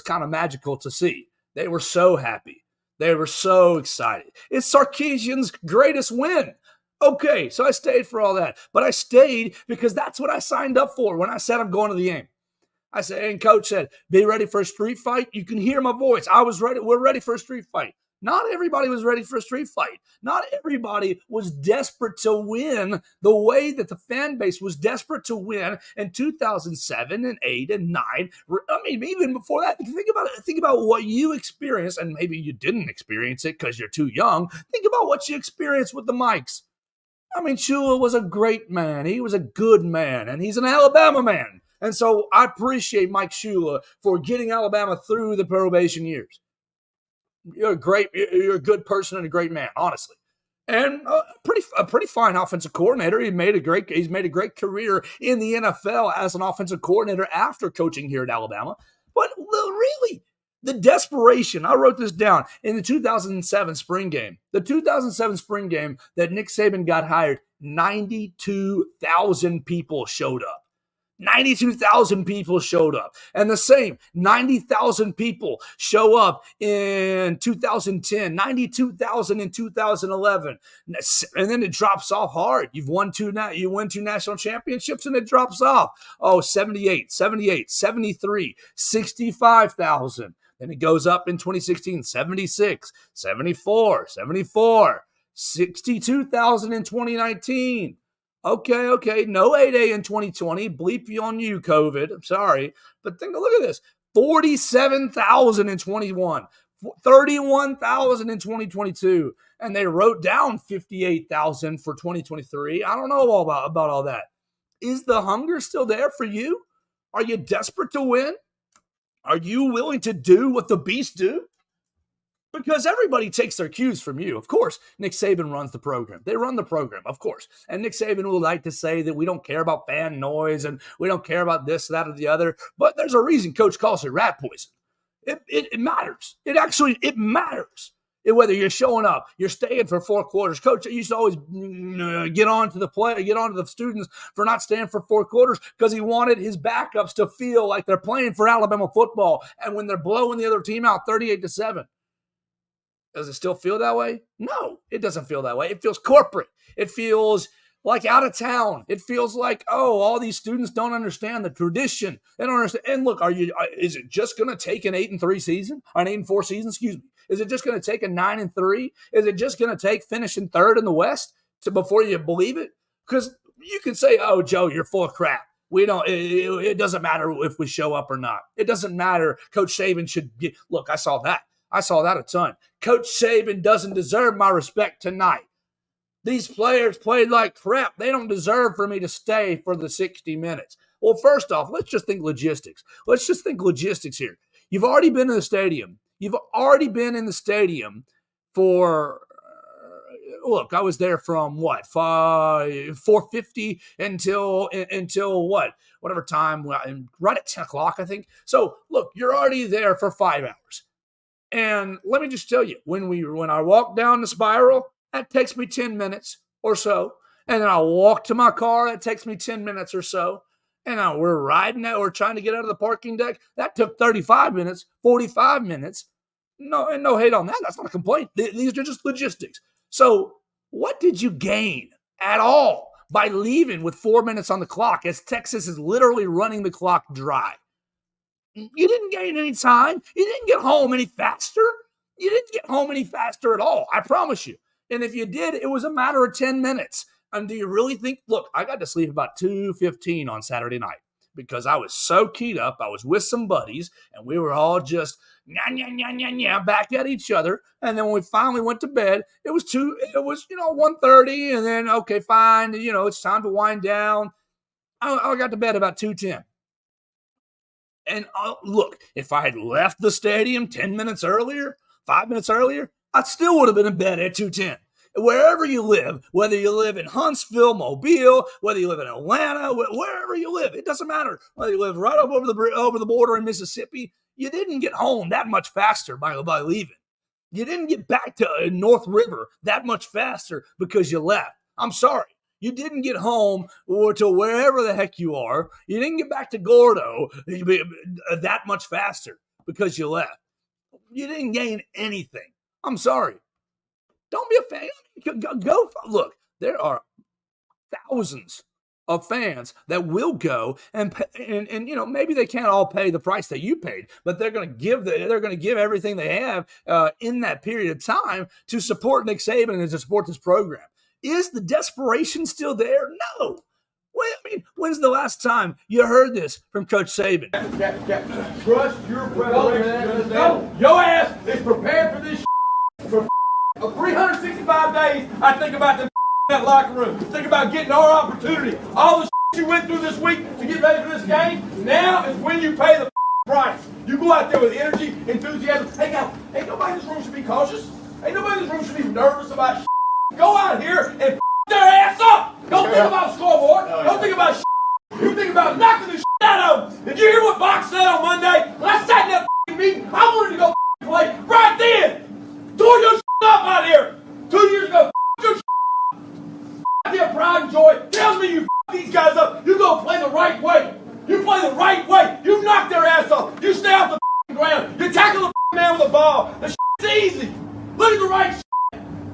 kind of magical to see. They were so happy. They were so excited. It's Sarkisian's greatest win. Okay, so I stayed for all that. But I stayed because that's what I signed up for when I said I'm going to the game. I said, and Coach said, be ready for a street fight. You can hear my voice. I was ready. We're ready for a street fight. Not everybody was ready for a street fight. Not everybody was desperate to win the way that the fan base was desperate to win in 2007 and 8 and 9. I mean, even before that, think about it. Think about what you experienced, and maybe you didn't experience it because you're too young. Think about what you experienced with the Mikes. I mean, Shula was a great man. He was a good man, and he's an Alabama man. And so I appreciate Mike Shula for getting Alabama through the probation years. You're a good person and a great man, honestly. And a pretty fine offensive coordinator. He's made a great career in the NFL as an offensive coordinator after coaching here at Alabama. But really, the desperation, I wrote this down in the 2007 spring game. The 2007 spring game that Nick Saban got hired, 92,000 people showed up. 92,000 people showed up. And the same, 90,000 people show up in 2010, 92,000 in 2011. And then it drops off hard. You win two national championships and it drops off. 78, 73, 65,000. Then it goes up in 2016, 76, 74, 62,000 in 2019. Okay. No 8A in 2020. Bleep you on you, COVID. I'm sorry. But look at this. 47,000 in 21. 31,000 in 2022. And they wrote down 58,000 for 2023. I don't know about all that. Is the hunger still there for you? Are you desperate to win? Are you willing to do what the beasts do? Because everybody takes their cues from you. Of course, Nick Saban runs the program. They run the program, of course. And Nick Saban will like to say that we don't care about fan noise and we don't care about this, that, or the other. But there's a reason Coach calls it rat poison. It matters. It matters. Whether you're showing up, you're staying for 4 quarters. Coach used to always get on to the students for not staying for 4 quarters because he wanted his backups to feel like they're playing for Alabama football. And when they're blowing the other team out 38-7, does it still feel that way? No, it doesn't feel that way. It feels corporate. It feels like out of town. It feels like, oh, all these students don't understand the tradition. They don't understand. And look, is it just going to take an 8-3 season, or an 8-4 season? Excuse me. Is it just going to take a 9-3? Is it just going to take finishing third in the West before you believe it? Because you can say, oh, Joe, you're full of crap. It doesn't matter if we show up or not. It doesn't matter. Coach Saban should get. Look, I saw that a ton. Coach Saban doesn't deserve my respect tonight. These players played like crap. They don't deserve for me to stay for the 60 minutes. Well, first off, let's just think logistics. Here. You've already been in the stadium. For, look, I was there from 4:50 until what? Whatever time, right at 10 o'clock, I think. So, look, you're already there for 5 hours. And let me just tell you, when I walk down the spiral, that takes me 10 minutes or so. And then I walk to my car, that takes me 10 minutes or so. And we're trying to get out of the parking deck. That took 35 minutes, 45 minutes. No hate on that. That's not a complaint. These are just logistics. So what did you gain at all by leaving with 4 minutes on the clock as Texas is literally running the clock dry? You didn't gain any time. You didn't get home any faster. You didn't get home any faster at all. I promise you. And if you did, it was a matter of 10 minutes. And do you really think, look, I got to sleep about 2:15 on Saturday night because I was so keyed up. I was with some buddies and we were all just back at each other. And then when we finally went to bed, it was 1:30 and then, okay, fine. It's time to wind down. I got to bed about 2:10. And look, if I had left the stadium 10 minutes earlier, 5 minutes earlier, I still would have been in bed at 2:10. Wherever you live, whether you live in Huntsville, Mobile, whether you live in Atlanta, wherever you live, it doesn't matter. Whether you live right up over the border in Mississippi, you didn't get home that much faster by leaving. You didn't get back to North River that much faster because you left. I'm sorry. You didn't get home or to wherever the heck you are. You didn't get back to Gordo that much faster because you left. You didn't gain anything. I'm sorry. Don't be a fan. Go look. There are thousands of fans that will go and maybe they can't all pay the price that you paid, but they're going to give everything they have in that period of time to support Nick Saban and to support this program. Is the desperation still there? No. When's the last time you heard this from Coach Saban? Trust your preparation. Your ass is prepared for this for 365 days. I think about that locker room. Think about getting our opportunity. All the you went through this week to get ready for this game. Now is when you pay the price. You go out there with energy, enthusiasm. Hey, guys, ain't nobody in this room should be cautious. Ain't nobody in this room should be nervous about Go out here and their ass up. Don't think about scoreboard. Don't think about You think about knocking the out of them. Did you hear what Box said on Monday? When I sat in that meeting, I wanted to go play right then. Tore your up out here. 2 years ago, your their pride and joy tells me you these guys up. You go play the right way. You play the right way. You knock their ass off. You stay off the ground. You tackle the man with the ball. The easy. Look at the right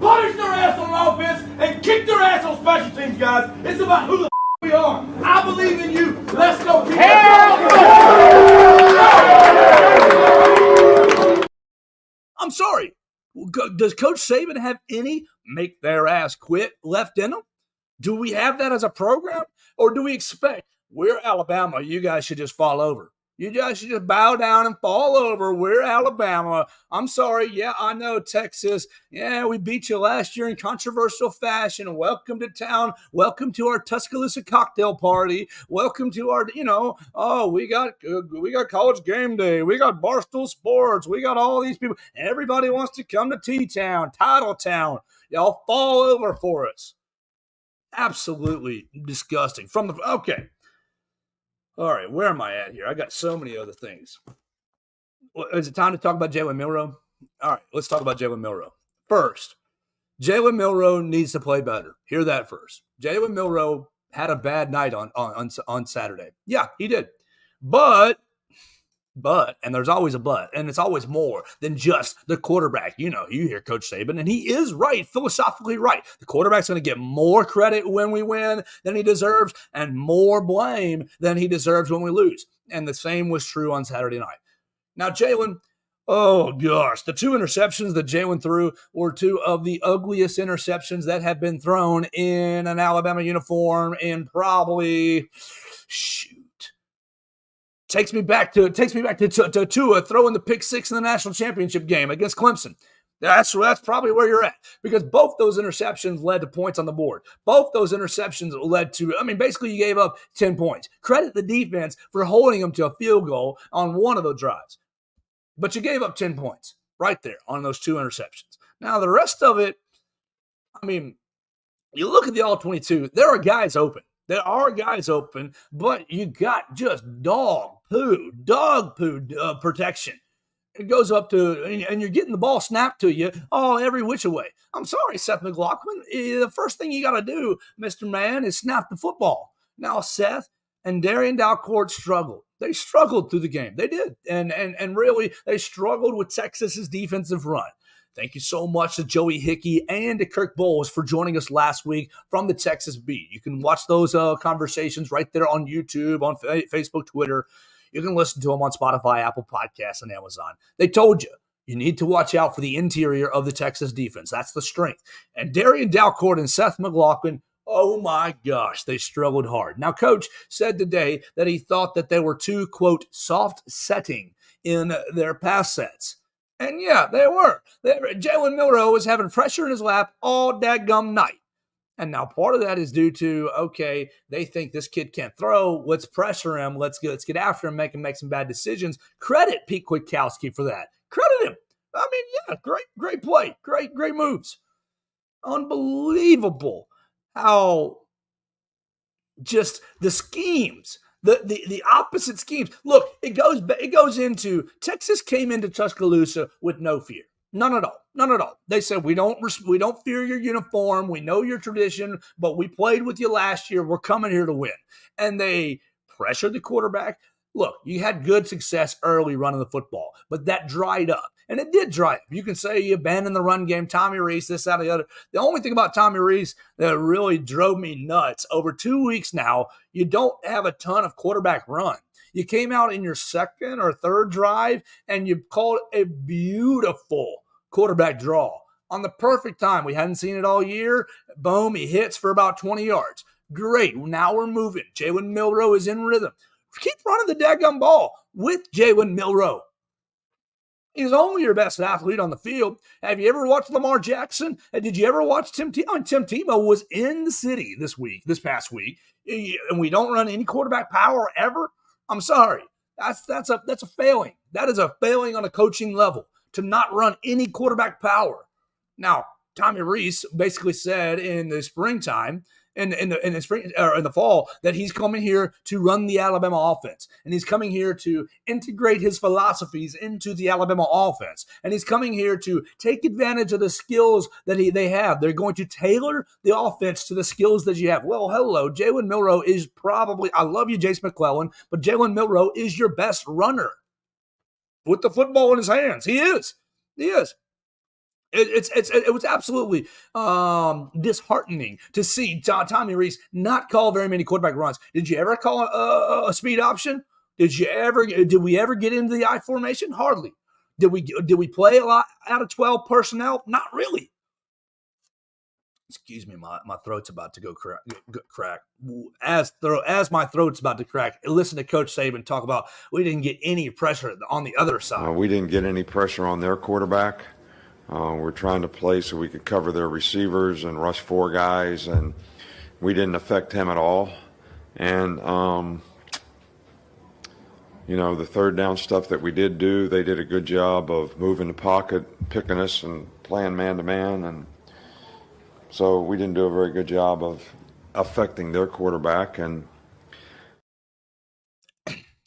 punish their ass on offense and kick their ass on special teams, guys. It's about who the we are. I believe in you. Let's go. I'm sorry. Does Coach Saban have any make their ass quit left in them? Do we have that as a program? Or do we expect, we're Alabama, you guys should just fall over? You guys should just bow down and fall over. We're Alabama. I'm sorry. Yeah, I know, Texas. Yeah, we beat you last year in controversial fashion. Welcome to town. Welcome to our Tuscaloosa cocktail party. Welcome to our, we got College Game Day. We got Barstool Sports. We got all these people. Everybody wants to come to T-Town, Titletown. Y'all fall over for us. Absolutely disgusting. Okay. All right, where am I at here? I got so many other things. Is it time to talk about Jalen Milroe? All right, let's talk about Jalen Milroe. First, Jalen Milroe needs to play better. Hear that first. Jalen Milroe had a bad night on Saturday. Yeah, he did. But, and there's always a but, and it's always more than just the quarterback. You hear Coach Saban, and he is right, philosophically right. The quarterback's going to get more credit when we win than he deserves, and more blame than he deserves when we lose. And the same was true on Saturday night. Now, Jalen, oh gosh, the 2 interceptions that Jalen threw were 2 of the ugliest interceptions that have been thrown in an Alabama uniform in probably, Takes me back to Tua throwing the pick 6 in the national championship game against Clemson. That's probably where you're at, because both those interceptions led to points on the board. Both those interceptions led to, basically you gave up 10 points. Credit the defense for holding them to a field goal on one of those drives. But you gave up 10 points right there on those 2 interceptions. Now, the rest of it, you look at the all-22, there are guys open. But you got just dog poo protection. It goes up to, and you're getting the ball snapped to you every which way. I'm sorry, Seth McLaughlin. The first thing you got to do, Mr. Man, is snap the football. Now, Seth and Darian Dalcourt struggled. They struggled through the game. They did. And really, they struggled with Texas's defensive run. Thank you so much to Joey Hickey and to Kirk Bowles for joining us last week from the Texas Beat. You can watch those conversations right there on YouTube, on Facebook, Twitter. You can listen to them on Spotify, Apple Podcasts, and Amazon. They told you need to watch out for the interior of the Texas defense. That's the strength. And Darian Dalcourt and Seth McLaughlin, oh my gosh, they struggled hard. Now, Coach said today that he thought that they were too, quote, soft setting in their pass sets. And yeah, they were. Jalen Milroe was having pressure in his lap all dadgum night. And now part of that is due to, okay, they think this kid can't throw. Let's pressure him. Let's get after him, make him make some bad decisions. Credit Pete Kwiatkowski for that. Credit him. Yeah, great play. Great moves. Unbelievable how just the schemes, the opposite schemes. Look, it goes into Texas came into Tuscaloosa with no fear. None at all. They said, we don't fear your uniform. We know your tradition, but we played with you last year. We're coming here to win. And they pressured the quarterback. Look, you had good success early running the football, but that dried up. And it did dry up. You can say you abandoned the run game, Tommy Rees, this, that, or the other. The only thing about Tommy Rees that really drove me nuts, over 2 weeks now, you don't have a ton of quarterback run. You came out in your second or third drive, and you called a beautiful quarterback draw on the perfect time. We hadn't seen it all year. Boom, he hits for about 20 yards. Great. Now we're moving. Jalen Milroe is in rhythm. Keep running the daggum ball with Jalen Milroe. He's only your best athlete on the field. Have you ever watched Lamar Jackson? Did you ever watch Tim Tebow? Tim Tebow was in the city this past week, and we don't run any quarterback power ever. I'm sorry. That's a failing. That is a failing on a coaching level to not run any quarterback power. Now, Tommy Rees basically said in the springtime, in the spring or in the fall, that he's coming here to run the Alabama offense, and he's coming here to integrate his philosophies into the Alabama offense, and he's coming here to take advantage of the skills that they have. They're going to tailor the offense to the skills that you have. Well, hello, Jalen Milroe is probably, I love you, Jace McClellan, but Jalen Milroe is your best runner with the football in his hands. He is. It was absolutely disheartening to see Tommy Rees not call very many quarterback runs. Did you ever call a speed option? Did we ever get into the I formation? Hardly. Did we play a lot out of 12 personnel? Not really. Excuse me, my throat's about to go crack. As my throat's about to crack, listen to Coach Saban talk about we didn't get any pressure on the other side. We didn't get any pressure on their quarterback. We're trying to play so we could cover their receivers and rush 4 guys, and we didn't affect him at all. And, the third down stuff that we did do, they did a good job of moving the pocket, picking us, and playing man-to-man. And so we didn't do a very good job of affecting their quarterback. And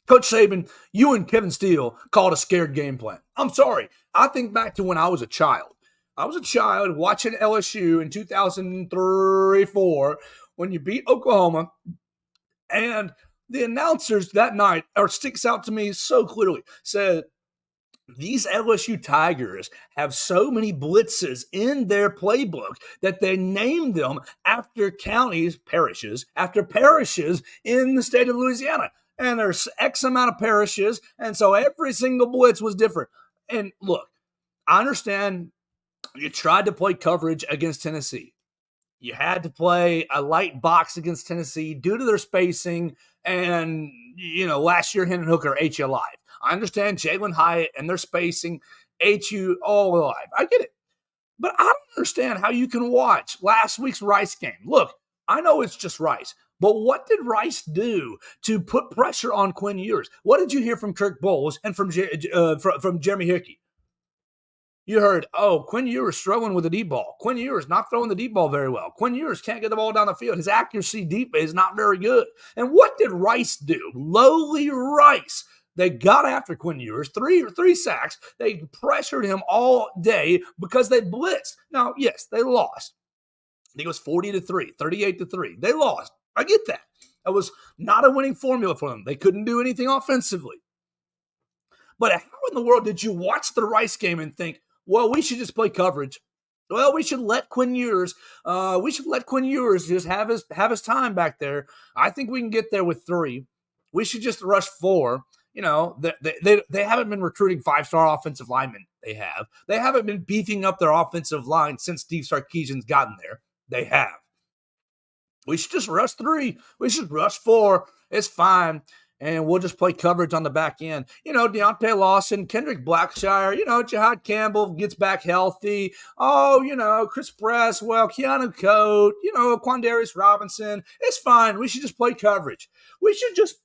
Coach Saban, you and Kevin Steele called a scared game plan. I'm sorry. I think back to when I was a child. I was a child watching LSU in 2003-04 when you beat Oklahoma, and the announcers that night, or sticks out to me so clearly, said, these LSU Tigers have so many blitzes in their playbook that they named them after parishes in the state of Louisiana. And there's X amount of parishes, and so every single blitz was different. And look, I understand you tried to play coverage against Tennessee. You had to play a light box against Tennessee due to their spacing, and, last year Hendon Hooker ate you alive. I understand Jalen Hyatt and their spacing ate you all alive. I get it. But I don't understand how you can watch last week's Rice game. Look, I know it's just Rice, but what did Rice do to put pressure on Quinn Ewers? What did you hear from Kirk Bowles and from Jeremy Hickey? You heard, Quinn Ewers struggling with the deep ball. Quinn Ewers not throwing the deep ball very well. Quinn Ewers can't get the ball down the field. His accuracy deep is not very good. And what did Rice do? Lowly Rice. They got after Quinn Ewers, three sacks. They pressured him all day because they blitzed. Now, yes, they lost. I think it was 40-3, 38-3. They lost. I get that. That was not a winning formula for them. They couldn't do anything offensively. But how in the world did you watch the Rice game and think, well, we should just play coverage? Well, we should let Quinn Ewers just have his time back there. I think we can get there with 3. We should just rush 4. They haven't been recruiting 5-star offensive linemen. They haven't been beefing up their offensive line since Steve Sarkisian's gotten there. They have. We should just rush 3. We should rush 4. It's fine. And we'll just play coverage on the back end. Deontay Lawson, Kendrick Blackshire, Jihad Campbell gets back healthy. Chris Braswell, Keanu Coate, Quandarius Robinson. It's fine. We should just play coverage. We should just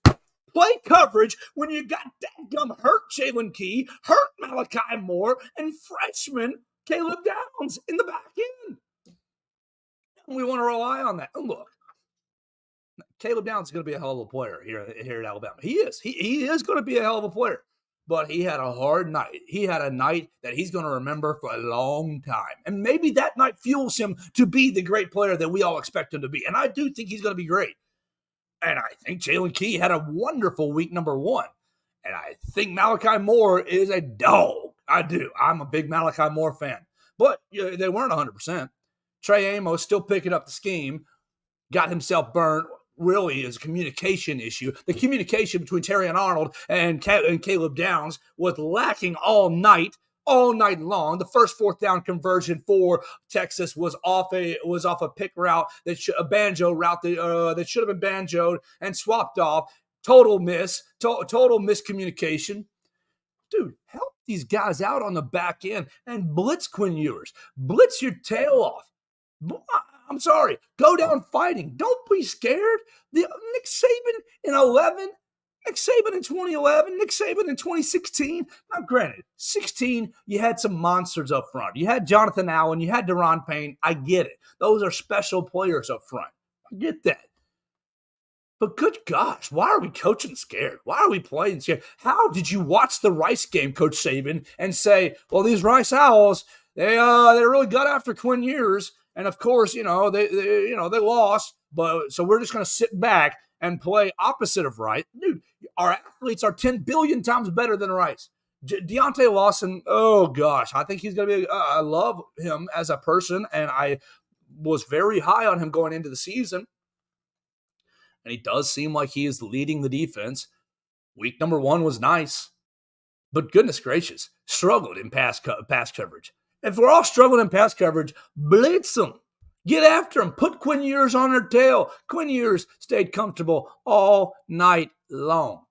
play coverage when you got dadgum hurt Jalen Key, hurt Malachi Moore, and freshman Caleb Downs in the back end. And we want to rely on that. And look, Caleb Downs is going to be a hell of a player here at Alabama. He is. He is going to be a hell of a player. But he had a hard night. He had a night that he's going to remember for a long time. And maybe that night fuels him to be the great player that we all expect him to be. And I do think he's going to be great. And I think Jalen Key had a wonderful week number 1. And I think Malachi Moore is a dog. I do. I'm a big Malachi Moore fan. But they weren't 100%. Trey Amos still picking up the scheme. Got himself burned. Really is a communication issue. The communication between Terry and Arnold and Caleb Downs was lacking all night long. The first 4th down conversion for Texas was off a pick route, a banjo route that should have been banjoed and swapped off. Total miscommunication. Dude, help these guys out on the back end and blitz Quinn Ewers. Blitz your tail off. I'm sorry. Go down fighting. Don't be scared. Nick Saban in 11, Nick Saban in 2011, Nick Saban in 2016. Now, granted, 16, you had some monsters up front. You had Jonathan Allen. You had Deron Payne. I get it. Those are special players up front. I get that. But good gosh, why are we coaching scared? Why are we playing scared? How did you watch the Rice game, Coach Saban, and say, well, these Rice Owls, they really got after Quinn Ewers. And of course, they lost, but so we're just going to sit back and play opposite of Rice. Dude, our athletes are 10 billion times better than Rice. Deontay Lawson, oh gosh, I think he's going to be. I love him as a person, and I was very high on him going into the season. And he does seem like he is leading the defense. Week number 1 was nice, but goodness gracious, struggled in pass coverage. If we're all struggling in pass coverage, blitz them. Get after them. Put Quinn Ewers on their tail. Quinn Ewers stayed comfortable all night long.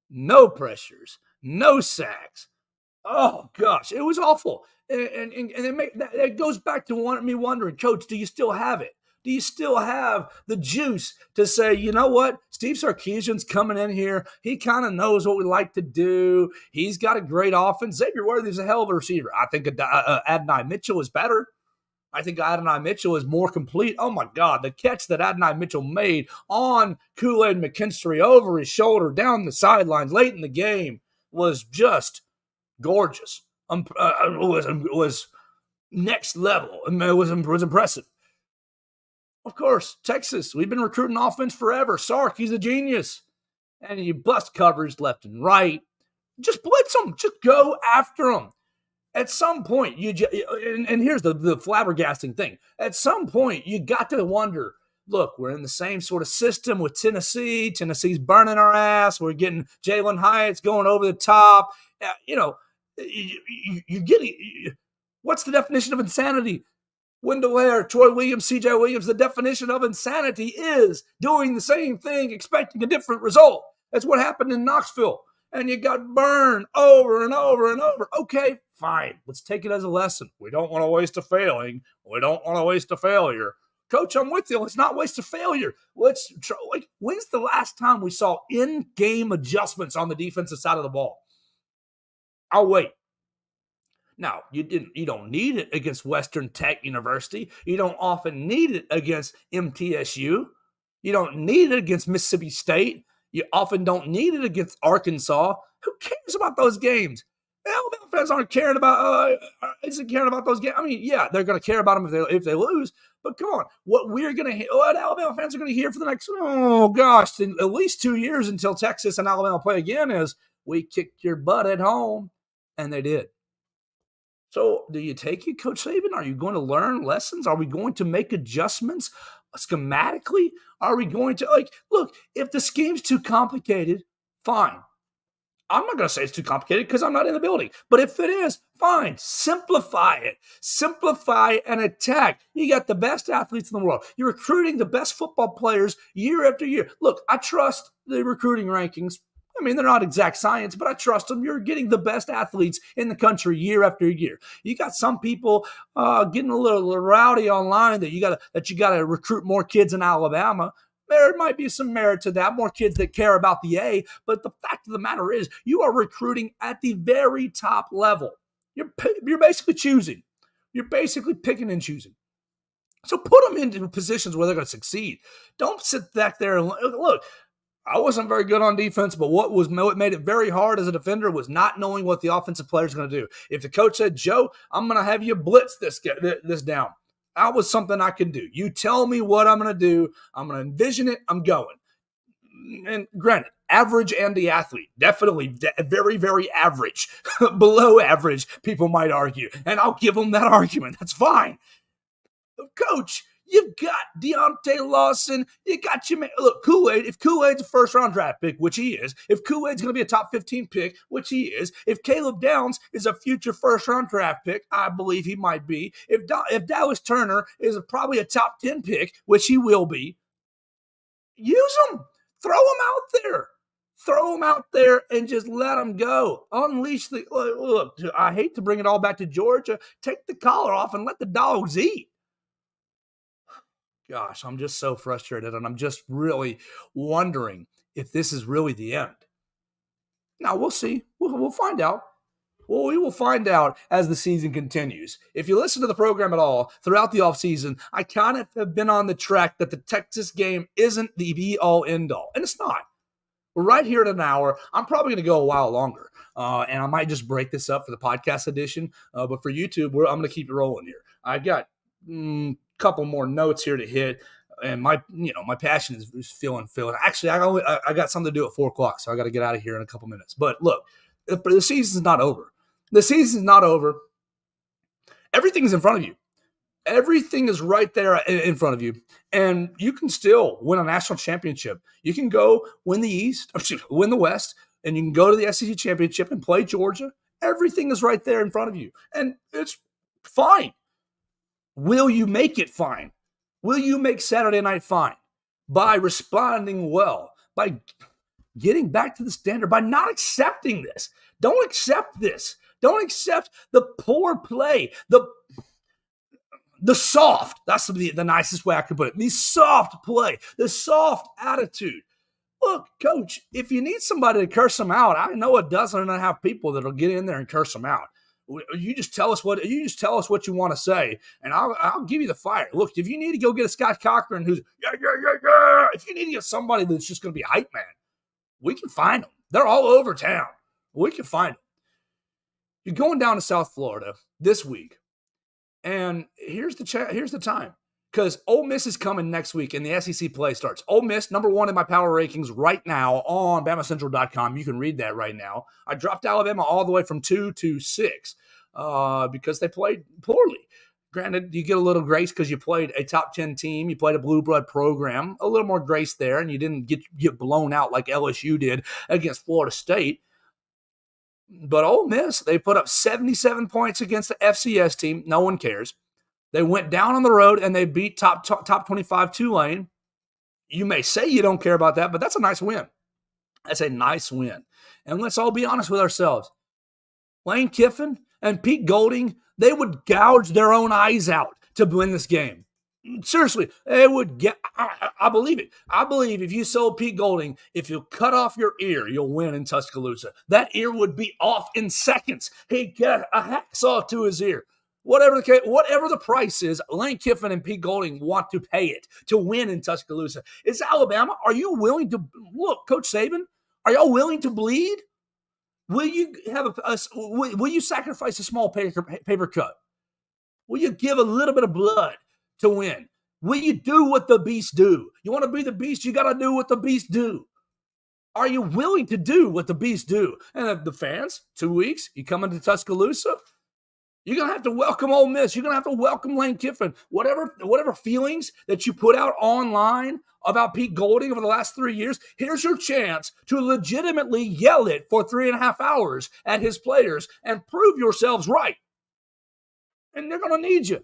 No pressures, no sacks. Oh, gosh, it was awful. And it goes back to me wondering, Coach, do you still have it? Do you still have the juice to say, you know what? Steve Sarkisian's coming in here. He kind of knows what we like to do. He's got a great offense. Xavier Worthy's a hell of a receiver. I think Adonai Mitchell is better. I think Adonai Mitchell is more complete. Oh, my God, the catch that Adonai Mitchell made on Kool-Aid McKinstry over his shoulder down the sidelines late in the game was just gorgeous. Was next level. It was impressive. Of course, Texas, we've been recruiting offense forever. Sark, he's a genius. And you bust coverage left and right. Just blitz them. Just go after them. At some point, and here's the flabbergasting thing. At some point, you got to wonder, look, we're in the same sort of system with Tennessee. Tennessee's burning our ass. We're getting Jalen Hyatt's going over the top. You're getting, what's the definition of insanity? Wendell Ware, Troy Williams, CJ Williams, the definition of insanity is doing the same thing, expecting a different result. That's what happened in Knoxville. And you got burned over and over and over. Okay, fine. Let's take it as a lesson. We don't want to waste a failing. We don't want to waste a failure. Coach, I'm with you. Let's not waste a failure. Let's try, when's the last time we saw in-game adjustments on the defensive side of the ball? I'll wait. Now, you don't need it against Western Tech University. You don't often need it against MTSU. You don't need it against Mississippi State. You often don't need it against Arkansas. Who cares about those games? Alabama fans aren't caring about those games. I mean, yeah, they're going to care about them if they lose. But come on, what Alabama fans are going to hear for the next, at least 2 years until Texas and Alabama play again is, we kicked your butt at home. And they did. So do you take it, Coach Saban? Are you going to learn lessons? Are we going to make adjustments schematically? Are we going to, look, if the scheme's too complicated, fine. I'm not going to say it's too complicated because I'm not in the building. But if it is, fine. Simplify it. Simplify and attack. You got the best athletes in the world. You're recruiting the best football players year after year. Look, I trust the recruiting rankings. I mean, they're not exact science, but I trust them. You're getting the best athletes in the country year after year. You got some people getting a little rowdy online that you got to recruit more kids in Alabama. There might be some merit to that, more kids that care about the A. But the fact of the matter is, you are recruiting at the very top level. You're basically choosing. You're basically picking and choosing. So put them into positions where they're going to succeed. Don't sit back there and look. I wasn't very good on defense, but what made it very hard as a defender was not knowing what the offensive players are going to do. If the coach said, Joe, I'm going to have you blitz this down, that was something I could do. You tell me what I'm going to do. I'm going to envision it. I'm going. And granted, average and the athlete, definitely very, very average, below average, people might argue. And I'll give them that argument. That's fine. Coach, you've got Deontay Lawson. You got your man. Look, Kool-Aid, if Kool-Aid's a first-round draft pick, which he is, if Kool-Aid's going to be a top 15 pick, which he is, if Caleb Downs is a future first-round draft pick, I believe he might be, if Dallas Turner is probably a top 10 pick, which he will be, use them. Throw them out there. Throw them out there and just let them go. Unleash the – look, I hate to bring it all back to Georgia. Take the collar off and let the dogs eat. Gosh, I'm just so frustrated, and I'm just really wondering if this is really the end. Now, we'll see. We'll find out. Well, we will find out as the season continues. If you listen to the program at all throughout the offseason, I kind of have been on the track that the Texas game isn't the be-all, end-all, and it's not. We're right here at an hour. I'm probably going to go a while longer, and I might just break this up for the podcast edition, but for YouTube, I'm going to keep it rolling here. I got couple more notes here to hit, and my passion is feeling. Actually, I got something to do at 4:00, so I got to get out of here in a couple minutes. But look, the season's not over. The season's not over. Everything's in front of you. Everything is right there in front of you, and you can still win a national championship. You can go win win the West, and you can go to the SEC championship and play Georgia. Everything is right there in front of you, and it's fine. Will you make it fine? Will you make Saturday night fine by responding well, by getting back to the standard, by not accepting this? Don't accept this. Don't accept the poor play, the soft, that's the nicest way I could put it, the soft play, the soft attitude. Look, Coach, if you need somebody to curse them out, I know a dozen and a half people that'll get in there and curse them out. You just tell us what you want to say, and I'll give you the fire. Look, if you need to go get a Scott Cochran who's yeah, if you need to get somebody that's just going to be hype man, we can find them. They're all over town. We can find them. You're going down to South Florida this week, and here's the time. Because Ole Miss is coming next week and the SEC play starts. Ole Miss, number one in my power rankings right now on BamaCentral.com. You can read that right now. I dropped Alabama all the way from 2 to 6 because they played poorly. Granted, you get a little grace because you played a top 10 team. You played a blue blood program. A little more grace there, and you didn't get blown out like LSU did against Florida State. But Ole Miss, they put up 77 points against the FCS team. No one cares. They went down on the road and they beat top 25 Tulane. You may say you don't care about that, but that's a nice win. That's a nice win. And let's all be honest with ourselves. Lane Kiffin and Pete Golding, they would gouge their own eyes out to win this game. Seriously, they would get. I believe it. I believe if you sold Pete Golding, if you cut off your ear, you'll win in Tuscaloosa. That ear would be off in seconds. He'd get a hacksaw to his ear. Whatever the price is, Lane Kiffin and Pete Golding want to pay it to win in Tuscaloosa. It's Alabama. Are you willing to look, Coach Saban? Are y'all willing to bleed? Will you have will you sacrifice a small paper cut? Will you give a little bit of blood to win? Will you do what the beast do? You want to be the beast, you got to do what the beast do. Are you willing to do what the beast do? And the fans, 2 weeks, you come into Tuscaloosa, you're going to have to welcome Ole Miss. You're going to have to welcome Lane Kiffin. Whatever feelings that you put out online about Pete Golding over the last 3 years, here's your chance to legitimately yell it for 3.5 hours at his players and prove yourselves right. And they're going to need you.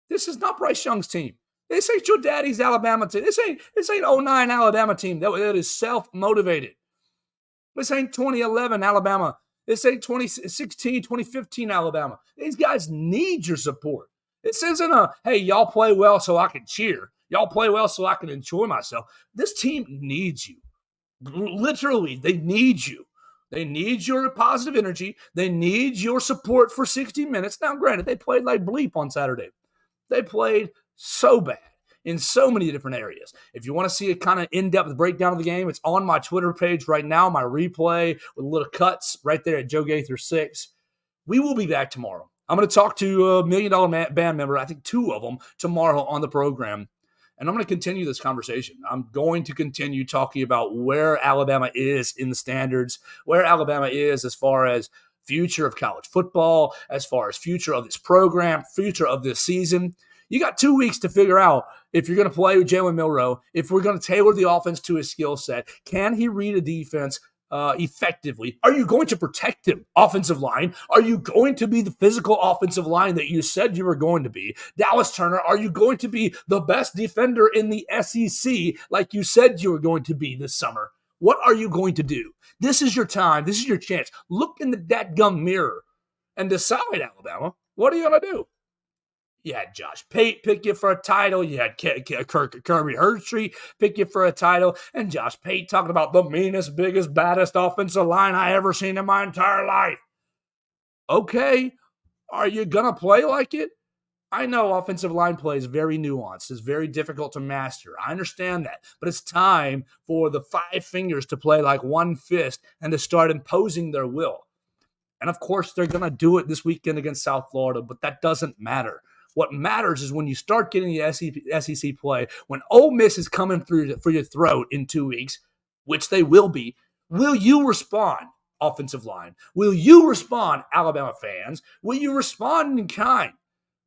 This is not Bryce Young's team. This ain't your daddy's Alabama team. This ain't 09 Alabama team that is self-motivated. This ain't 2011 Alabama. This ain't 2016, 2015 Alabama. These guys need your support. This isn't hey, y'all play well so I can cheer. Y'all play well so I can enjoy myself. This team needs you. Literally, they need you. They need your positive energy. They need your support for 60 minutes. Now, granted, they played like bleep on Saturday. They played so bad in so many different areas. If you want to see a kind of in-depth breakdown of the game, it's on my Twitter page right now, my replay with little cuts right there at Joe Gaither 6. We will be back tomorrow. I'm going to talk to a $1 Million Band member, I think 2 of them, tomorrow on the program. And I'm going to continue this conversation. I'm going to continue talking about where Alabama is in the standards, where Alabama is as far as future of college football, as far as future of this program, future of this season. You got 2 weeks to figure out if you're going to play with Jalen Milroe, if we're going to tailor the offense to his skill set. Can he read a defense effectively? Are you going to protect him? Offensive line. Are you going to be the physical offensive line that you said you were going to be? Dallas Turner, are you going to be the best defender in the SEC like you said you were going to be this summer? What are you going to do? This is your time. This is your chance. Look in the dadgum mirror and decide, Alabama. What are you going to do? You had Josh Pate pick you for a title. You had Kirby Herbstreit pick you for a title. And Josh Pate talking about the meanest, biggest, baddest offensive line I ever seen in my entire life. Okay, are you going to play like it? I know offensive line play is very nuanced. It's very difficult to master. I understand that. But it's time for the 5 fingers to play like one fist and to start imposing their will. And, of course, they're going to do it this weekend against South Florida, but that doesn't matter. What matters is when you start getting the SEC play, when Ole Miss is coming through for your throat in 2 weeks, which they will be, will you respond, offensive line? Will you respond, Alabama fans? Will you respond in kind?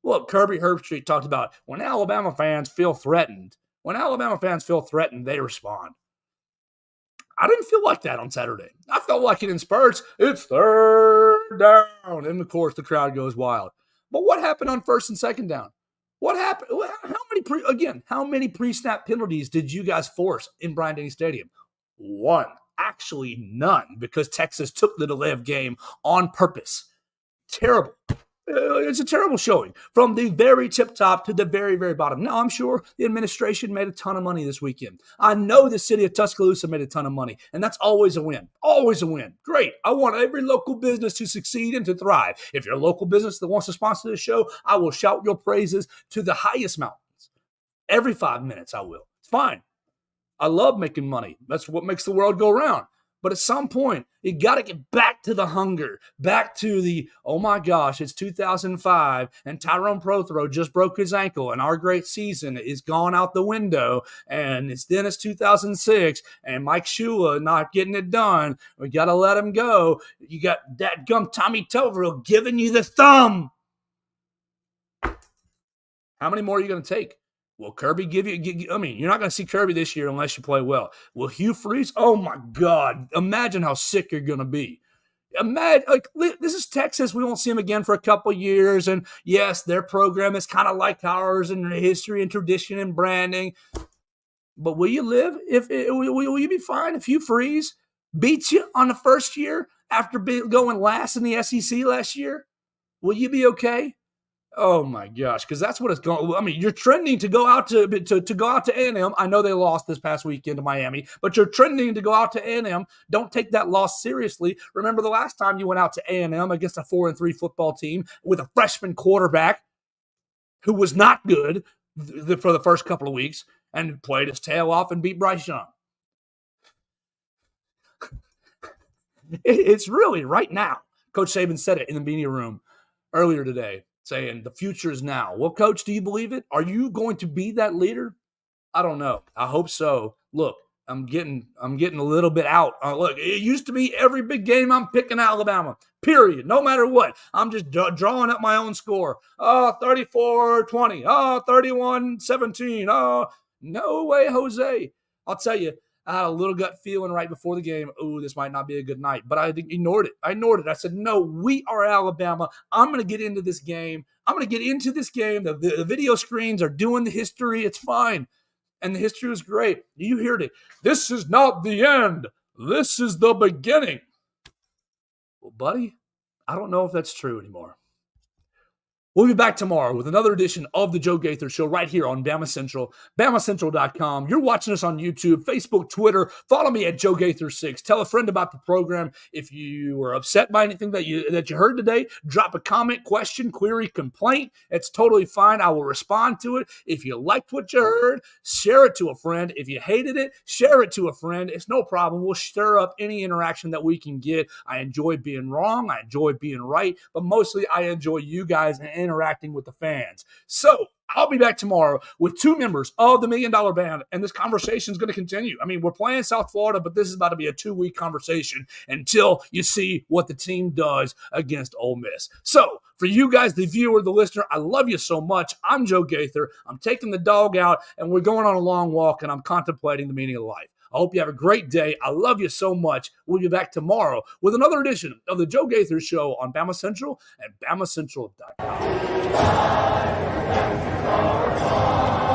Look, Kirby Herbstreit talked about when Alabama fans feel threatened. When Alabama fans feel threatened, they respond. I didn't feel like that on Saturday. I felt like it in spurts. It's 3rd down. And, of course, the crowd goes wild. But what happened on 1st and 2nd down? What happened? How many many pre-snap penalties did you guys force in Bryant-Denny Stadium? One. Actually, none, because Texas took the delay of game on purpose. Terrible. It's a terrible showing from the very tip top to the very, very bottom. Now, I'm sure the administration made a ton of money this weekend. I know the city of Tuscaloosa made a ton of money, and that's always a win. Always a win. Great. I want every local business to succeed and to thrive. If you're a local business that wants to sponsor this show, I will shout your praises to the highest mountains. Every 5 minutes, I will. It's fine. I love making money. That's what makes the world go round. But at some point, you got to get back to the hunger, back to the, oh my gosh, it's 2005, and Tyrone Prothro just broke his ankle, and our great season is gone out the window, and it's 2006, and Mike Shula not getting it done. We got to let him go. You got that gum Tommy Tuberville giving you the thumb. How many more are you going to take? Will Kirby give you? You're not going to see Kirby this year unless you play well. Will Hugh Freeze? Oh my God! Imagine how sick you're going to be. Imagine, this is Texas. We won't see them again for a couple years, and yes, their program is kind of like ours in history and tradition and branding. But will you live? Will you be fine if Hugh Freeze beats you on the first year after going last in the SEC last year? Will you be okay? Oh my gosh, because that's what it's going. You're trending to go out to go out to A&M. I know they lost this past weekend to Miami, but you're trending to go out to A&M. Don't take that loss seriously. Remember the last time you went out to A&M against a 4-3 football team with a freshman quarterback who was not good for the first couple of weeks and played his tail off and beat Bryce Young. It's really right now. Coach Saban said it in the media room earlier today, saying the future is now. Well, Coach, do you believe it? Are you going to be that leader? I don't know. I hope so. Look, I'm getting a little bit out. Look, it used to be every big game I'm picking Alabama, period. No matter what. I'm just drawing up my own score. 34-20. 31-17. No way, Jose. I'll tell you, I had a little gut feeling right before the game, this might not be a good night. But I ignored it. I said, no, we are Alabama. I'm going to get into this game. The video screens are doing the history. It's fine. And the history was great. You heard it. This is not the end. This is the beginning. Well, buddy, I don't know if that's true anymore. We'll be back tomorrow with another edition of the Joe Gaither Show right here on BamaCentral, BamaCentral.com. You're watching us on YouTube, Facebook, Twitter. Follow me at Joe Gaither6. Tell a friend about the program. If you were upset by anything that you heard today, drop a comment, question, query, complaint. It's totally fine. I will respond to it. If you liked what you heard, share it to a friend. If you hated it, share it to a friend. It's no problem. We'll stir up any interaction that we can get. I enjoy being wrong. I enjoy being right. But mostly I enjoy you guys and interacting with the fans. So I'll be back tomorrow with two members of the $1 Million Band, and this conversation is going to continue. We're playing South Florida, but this is about to be a 2-week conversation until you see what the team does against Ole Miss. So for you guys, the viewer, the listener, I love you so much. I'm Joe Gaither. I'm taking the dog out, and we're going on a long walk, and I'm contemplating the meaning of life. I hope you have a great day. I love you so much. We'll be back tomorrow with another edition of the Joe Gaither Show on BamaCentral and BamaCentral.com.